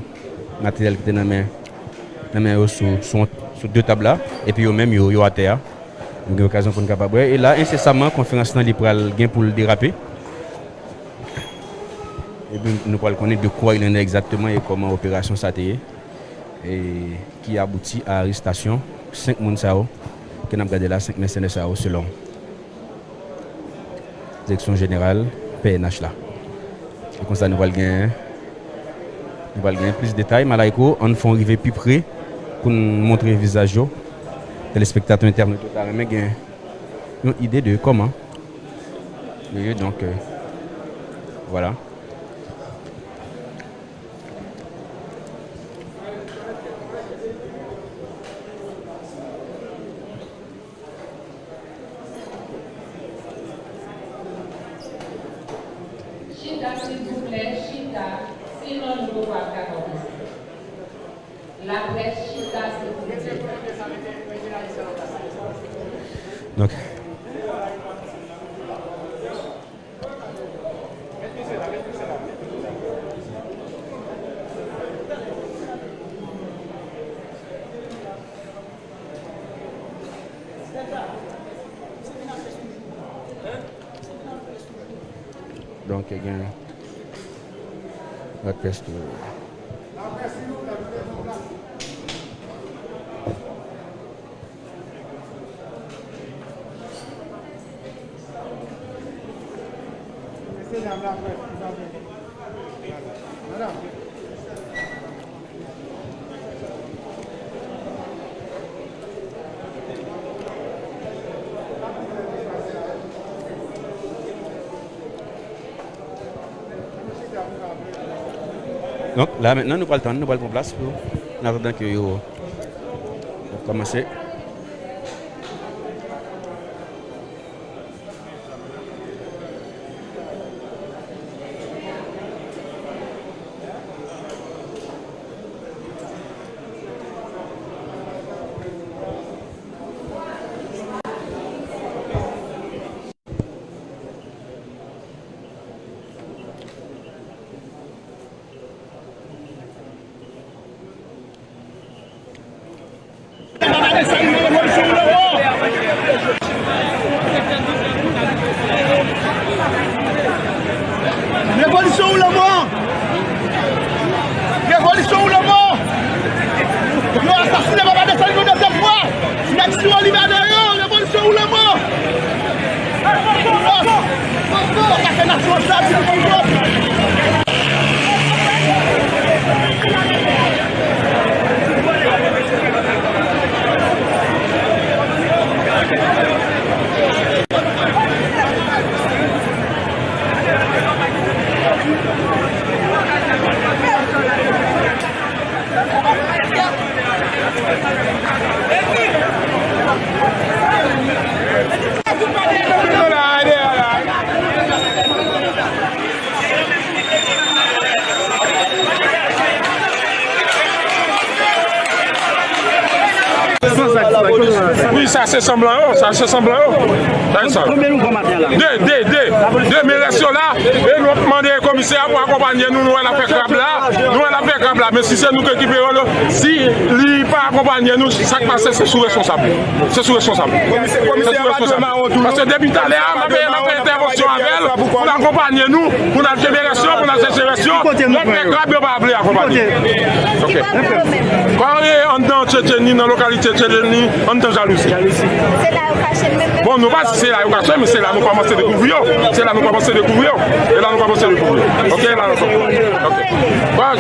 matériel qui est dans la main sur 2 tables là. Et puis même yo à terre. Nous avons l'occasion pour nous capables. Et là, incessamment, conférence dans les pour le déraper. Et puis, nous allons connaître de quoi il en est exactement et comment l'opération s'est faite. Et qui aboutit à l'arrestation 5 personnes qui ont regardé là, 5 mercenaires selon la direction générale PNH là. Et comme ça, nous allons gagner plus de détails. Malaiko, on fait arriver plus près pour nous montrer le visage des téléspectateurs internautes. Nous avons une idée de comment. Et donc, voilà. Chita, s'il vous plaît, Chita, sinon nous ne pouvons pas accorder. La presse Chita, s'il vous plaît. Donc, il y a la presse. Donc là maintenant nous prenons le temps, nous prenons place pour en attendant que vous commencez. Révolution ou la mort? Révolution ou la mort? Nous assassinons Baba Dessalines une deuxième fois. L'action libération, révolution ou la mort? La nation Oui, ça c'est semblant, ça c'est semblant. Combien nous combattons là? Deux, mais restons là et nous demandons au commissaire pour accompagner nous, nous allons faire câble là, mais si c'est nous qui équipons, si il pas accompagner nous, ça qui passe, c'est sous-responsable. C'est sous-responsable. Parce que depuis tout à l'heure, on a fait intervention avec elle pour accompagner nous, pour la génération, pour la génération, on fait câble, on va appeler accompagner. Ok. Quand on est dans Tchétchénie, dans la localité Tchétchénie, on est en jalousie. C'est là où caché même. Bon, nous pas si c'est là où caché, mais c'est là nous commençons à découvrir. C'est là nous commençons à découvrir. Et là nous commençons à découvrir. Ok, là nous commençons. Ok.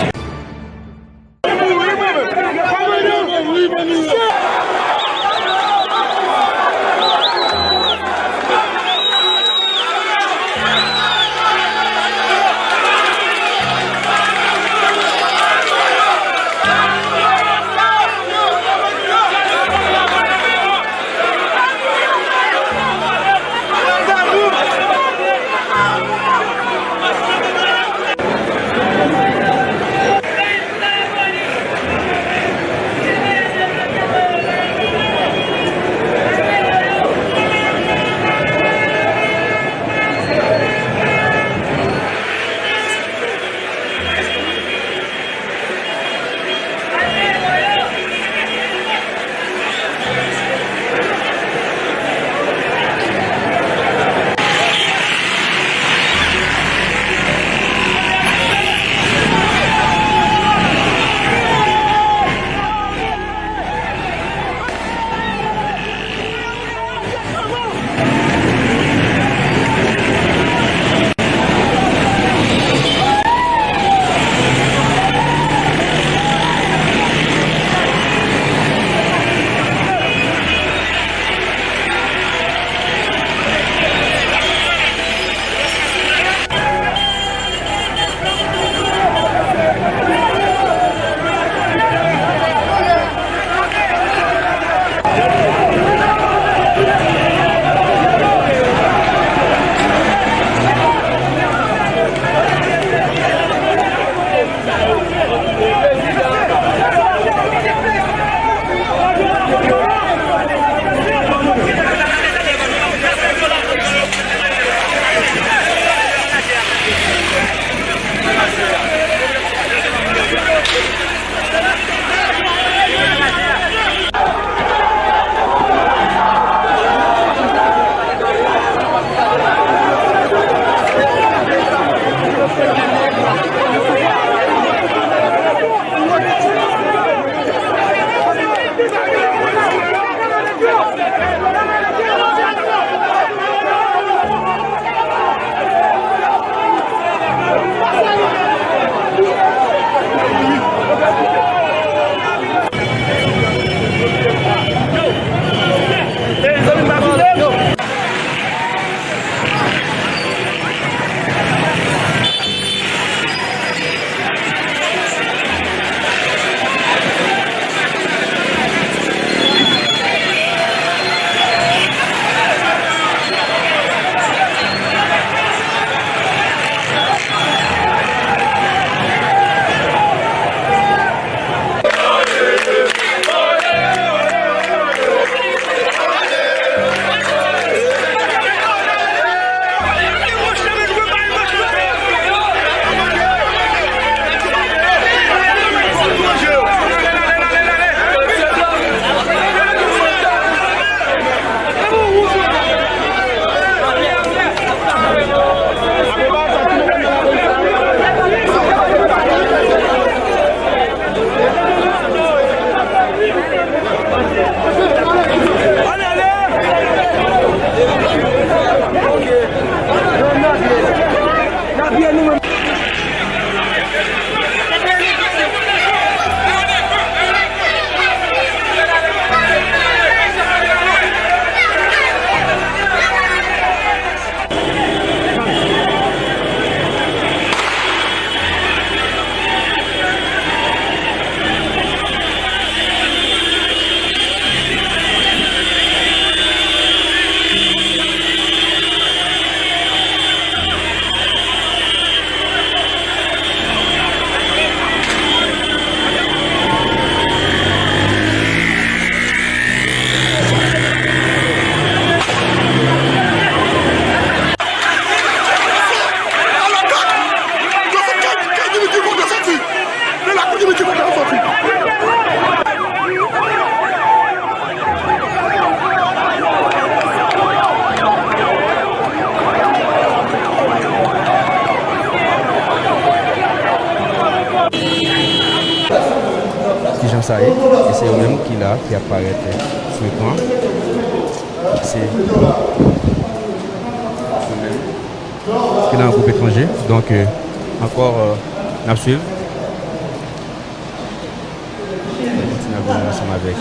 qui j'en sais, et c'est eux-mêmes qui apparaît sur l'écran. C'est eux-mêmes qui est dans un groupe étranger. Donc, encore, on suit. On continue à venir ensemble avec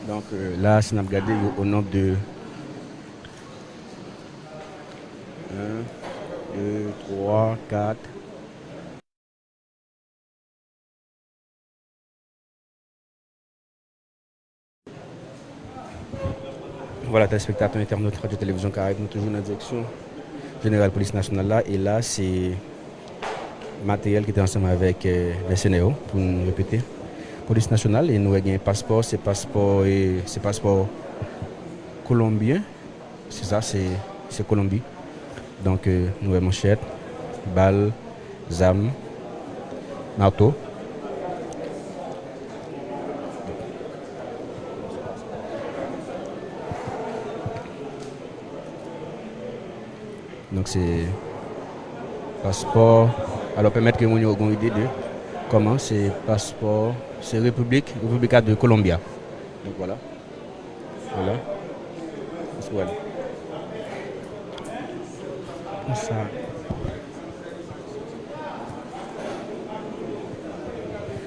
donc là, si on a regardé au nombre de 1, 2, 3, 4. Voilà, téléspectateurs, internautes, radio-télévision Caraïbes, nous toujours dans la direction générale police nationale là. Et là, c'est matériel qui était ensemble avec les CNEO, pour nous répéter. Police nationale, et nous avons un passeport, c'est passeport colombien. C'est ça, c'est Colombie. Donc, nous avons manchette, balle, zam, marteau. Donc c'est passeport. Alors permettre que nous ayons une idée de comment c'est passeport. C'est République de Colombia. Donc voilà. Voilà. Voilà. Ça.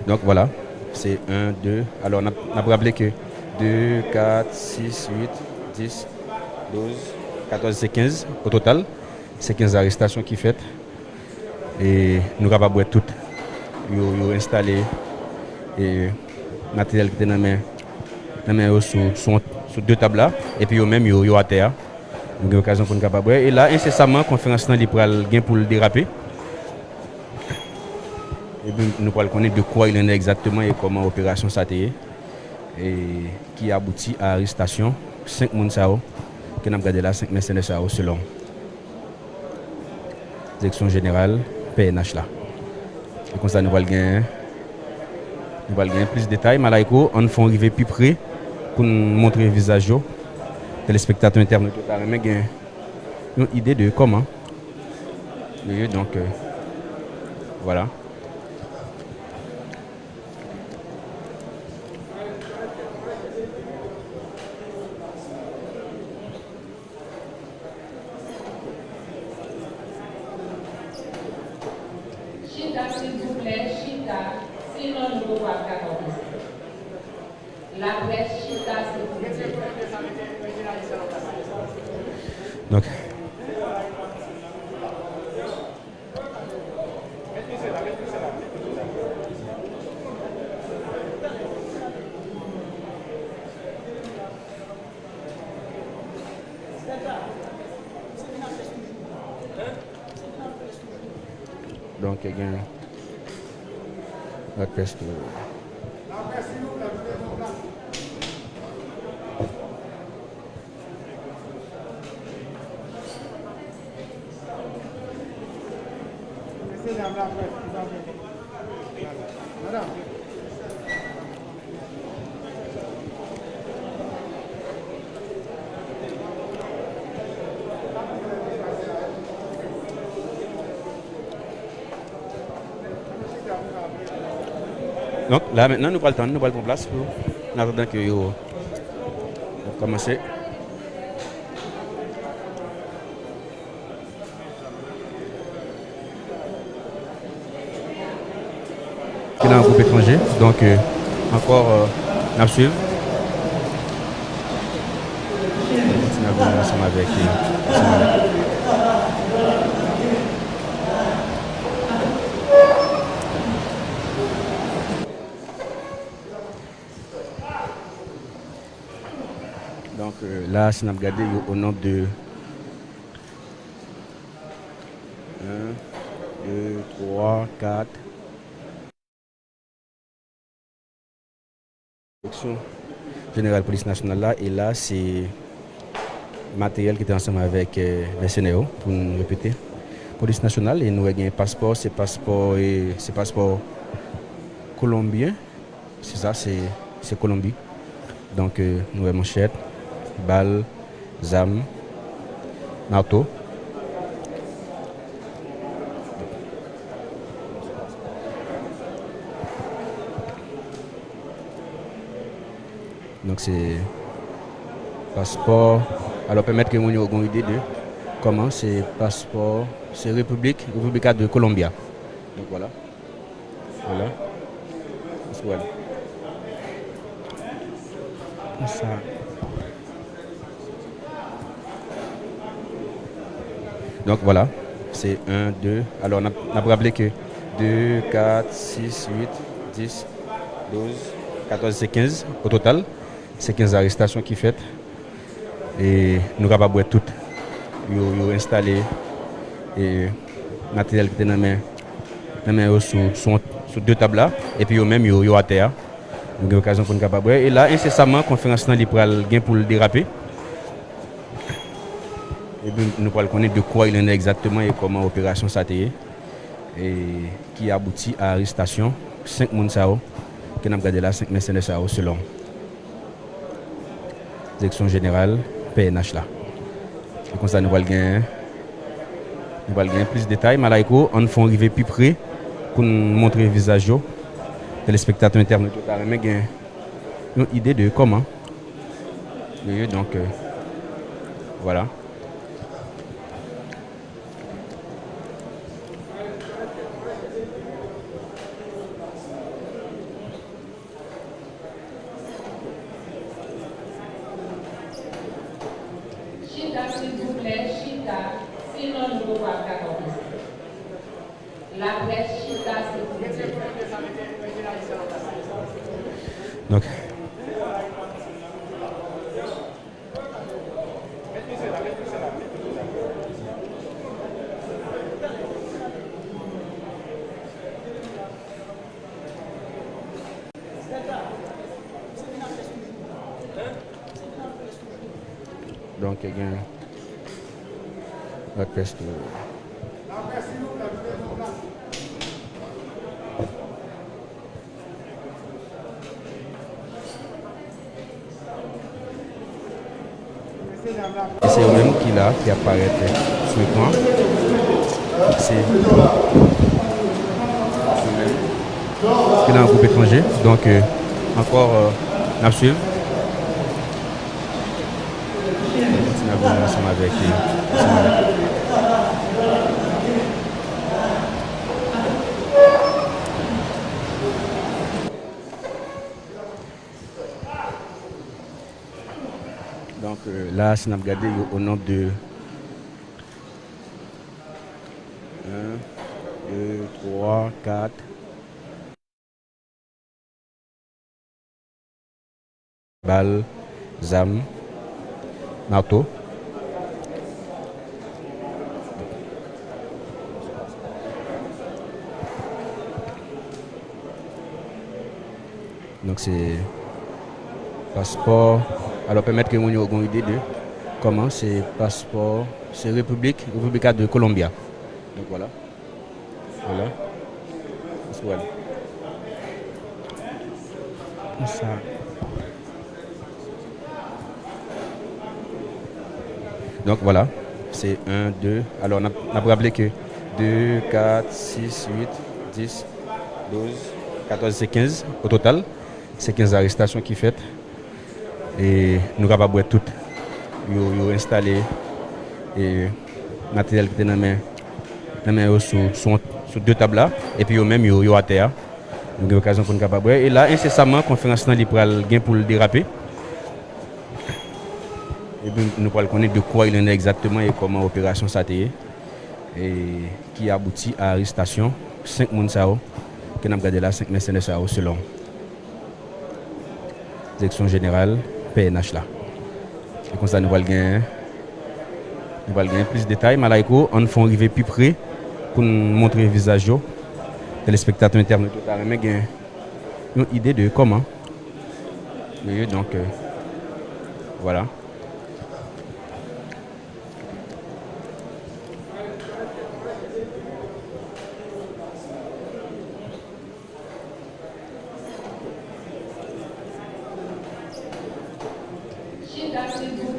Donc voilà. C'est 1, 2. Alors on a rappelé que 2, 4, 6, 8, 10, 12, 14, c'est 15 au total. C'est 15 arrestations qui faites et nous sommes capables de toutes. Nous installé et matériel qui était dans la main sur 2 tables là et puis même yo à terre. Nous avons l'occasion pour nous capables. Et là incessamment la conférence là pour le déraper. Et puis nous pourrons connaître de quoi il en est exactement et comment l'opération s'est et qui aboutit à l'arrestation 5 personnes qui nous avons gardé là 5 mercenaires selon direction générale PNH là. Et comme ça nous allons gagner plus de détails. Malaiko, on fait arriver plus près pour nous montrer le visage des téléspectateurs internautes. On a une idée de comment. Donc voilà. S'il vous plaît, Chita, sinon nous ne pouvons pas accomplir. La presse Chita, s'il vous plaît. Donc. Donc, il y a la peste. Donc là maintenant nous prenons le temps, nous prenons place pour en attendant que vous commencez. Qui est dans un groupe étranger, donc encore on suivre. On continue à venir ensemble avec donc là, si on a regardé au nombre de 1, 2, 3, 4. Direction générale police nationale là. Et là, c'est matériel qui était ensemble avec les CNEO, pour nous répéter. Police nationale, et nous avons un passeport, c'est passeport colombien. C'est ça, c'est Colombie. Donc, nous avons manchette, balle, zam, marteau. Donc, c'est passeport. Alors, permettre que nous ayons une idée de comment c'est passeport. C'est République de Colombia. Donc, voilà. Voilà. Voilà. Ça. Donc voilà, c'est 1, 2. Alors on a rappelé que 2, 4, 6, 8, 10, 12, 14, c'est 15 au total. C'est 15 arrestations qui fait. Et nous sommes capables de tout. Nous installé et matériel qui était dans la main sur 2 tables là. Et puis même yo à terre. Nous avons l'occasion pour nous capables. Et là, incessamment, la conférence là, pour le déraper. Et puis, nous pourrons connaître de quoi il en est exactement et comment l'opération s'est et qui aboutit à l'arrestation 5 personnes qui ont gardé là, 5 mercenaires selon la direction générale PNH là. Et comme ça, nous allons gagner plus de détails. Malaiko, on fait arriver plus près pour nous montrer le visage. Téléspectateurs internes, mais une idée de comment. Et donc, voilà. Chita, s'il vous plaît, Chita, sinon nous ne pouvons pas accomplir. La presse Chita, s'il vous plaît. Donc, il y a la peste. Et c'est eux-mêmes qui apparaît sur l'écran. C'est eux-mêmes qui est dans un groupe étranger. Donc, encore, on suivre. On va ensemble avec donc là, si on a regardé au nombre de 1, 2, 3, 4. Balle, zam, marteau. Donc c'est passeport. Alors permettre que nous ayons une idée de comment c'est passeport. C'est République de Colombia. Donc voilà. Voilà. Voilà. Ça. Donc voilà, c'est 1, 2. Alors on a rappelé que 2, 4, 6, 8, 10, 12, 14, c'est 15 au total. C'est 15 arrestations qui fait. Et nous sommes capables de tout. Nous installé et matériel qui était dans la main sur 2 tables là. Et puis même yo à terre. Nous avons l'occasion pour nous capables. Et là, incessamment, la conférence là, pour le déraper. Et puis nous pourrons connaître de quoi il en est exactement et comment l'opération s'est et qui aboutit à l'arrestation 5 personnes qui ont gardé là, 5 mercenaires selon la direction générale PNH là. Et comme ça, nous allons gagner plus de détails. Malaiko, on fait arriver plus près pour nous montrer le visage. Téléspectateurs internes, mais une idée de comment. Et donc, voilà.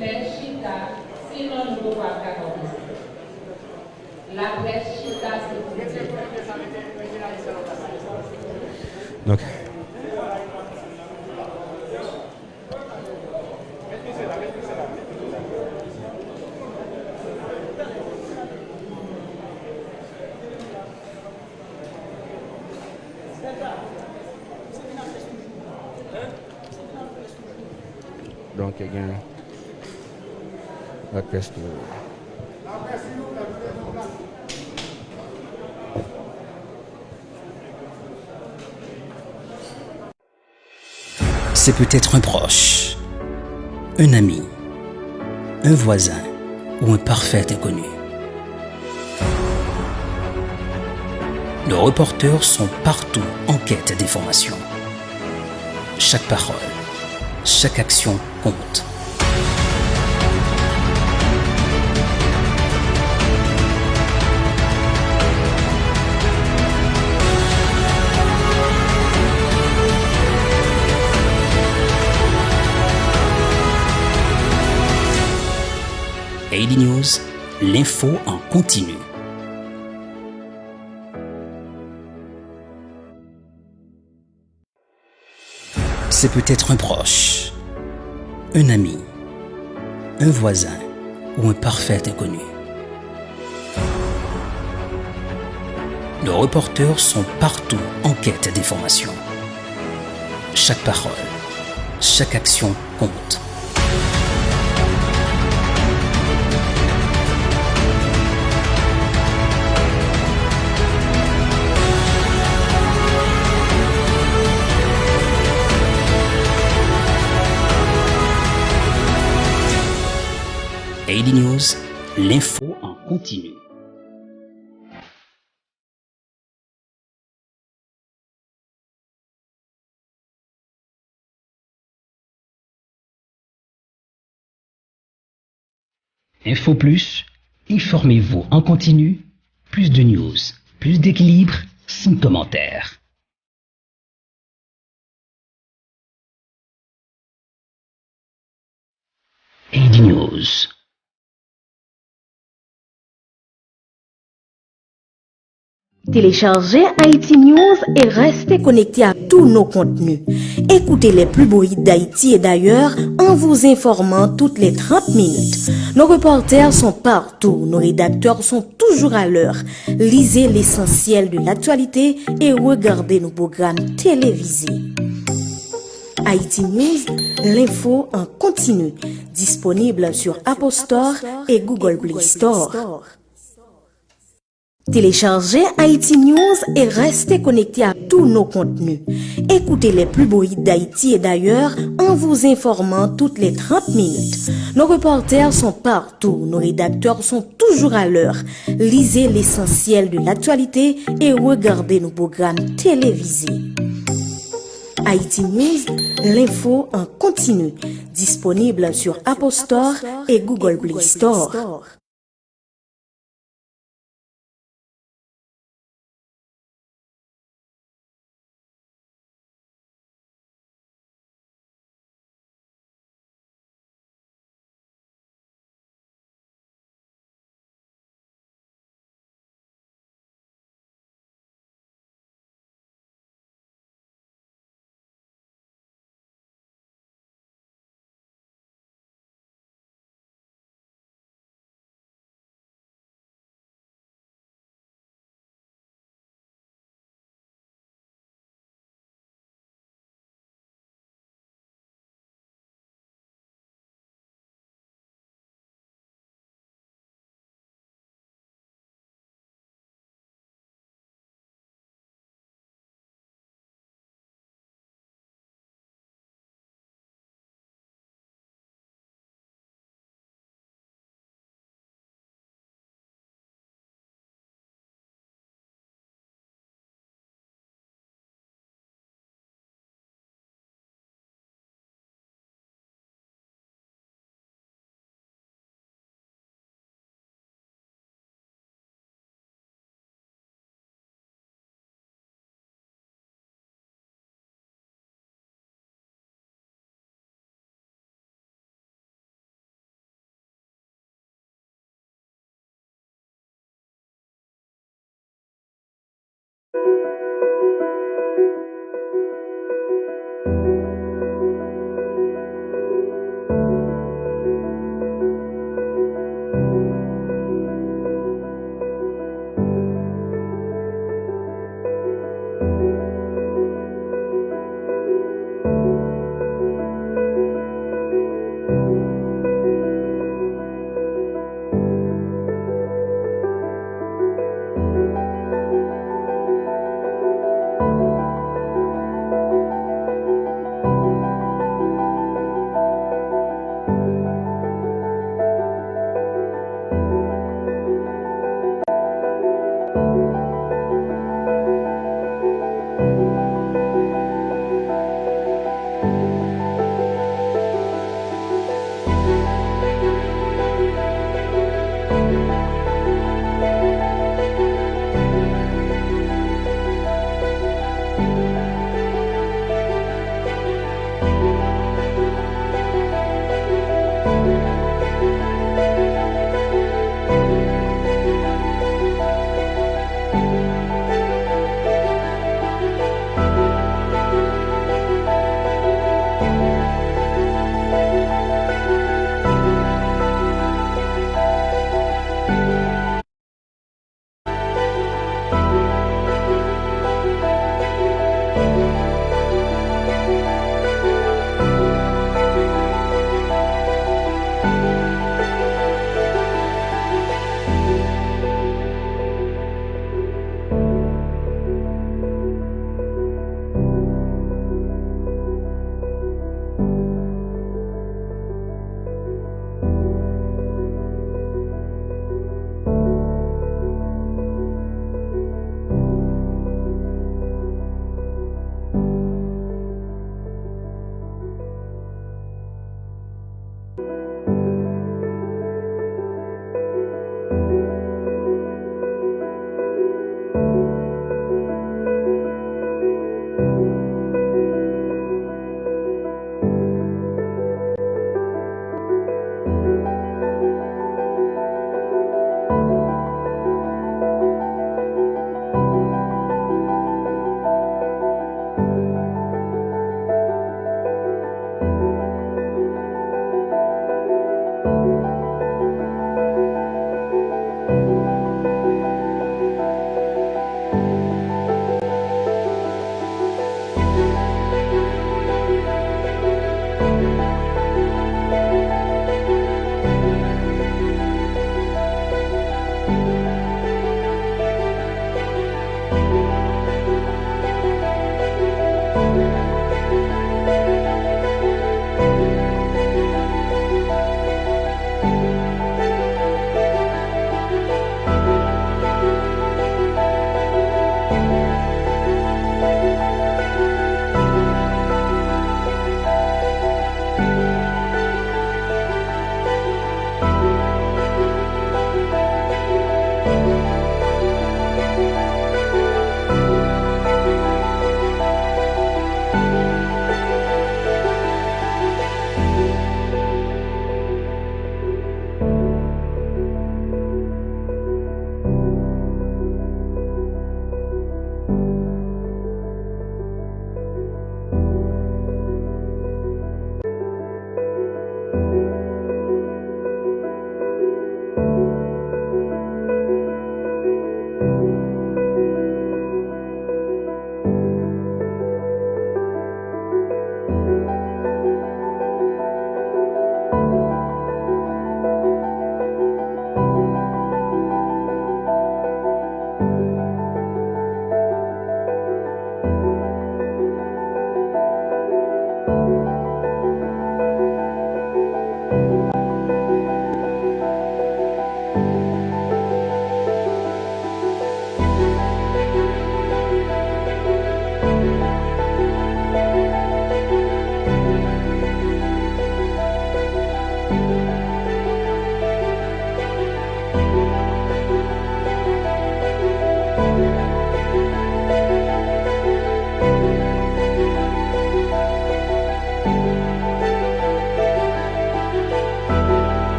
plaît, Chita, sinon nous ne pouvons pas accorder. La presse Chita, s'il vous plaît. Donc, il y a la presse. C'est peut-être un proche, un ami, un voisin ou un parfait inconnu. Nos reporters sont partout en quête d'informations. Chaque parole, chaque action compte. AD News, l'info en continu. C'est peut-être un proche, un ami, un voisin ou un parfait inconnu. Nos reporters sont partout en quête d'informations. Chaque parole, chaque action compte. AD News, l'info en continu. Info Plus, informez-vous en continu, plus de news, plus d'équilibre, sans commentaire. AD News. Téléchargez Haïti News et restez connectés à tous nos contenus. Écoutez les plus beaux hits d'Haïti et d'ailleurs en vous informant toutes les 30 minutes. Nos reporters sont partout, nos rédacteurs sont toujours à l'heure. Lisez l'essentiel de l'actualité et regardez nos programmes télévisés. Haïti News, l'info en continu, disponible sur Apple Store et Google Play Store. Téléchargez Haïti News et restez connectés à tous nos contenus. Écoutez les plus beaux hits d'Haïti et d'ailleurs en vous informant toutes les 30 minutes. Nos reporters sont partout, nos rédacteurs sont toujours à l'heure. Lisez l'essentiel de l'actualité et regardez nos programmes télévisés. Haïti News, l'info en continu, disponible sur Apple Store et Google Play Store.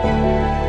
Thank you.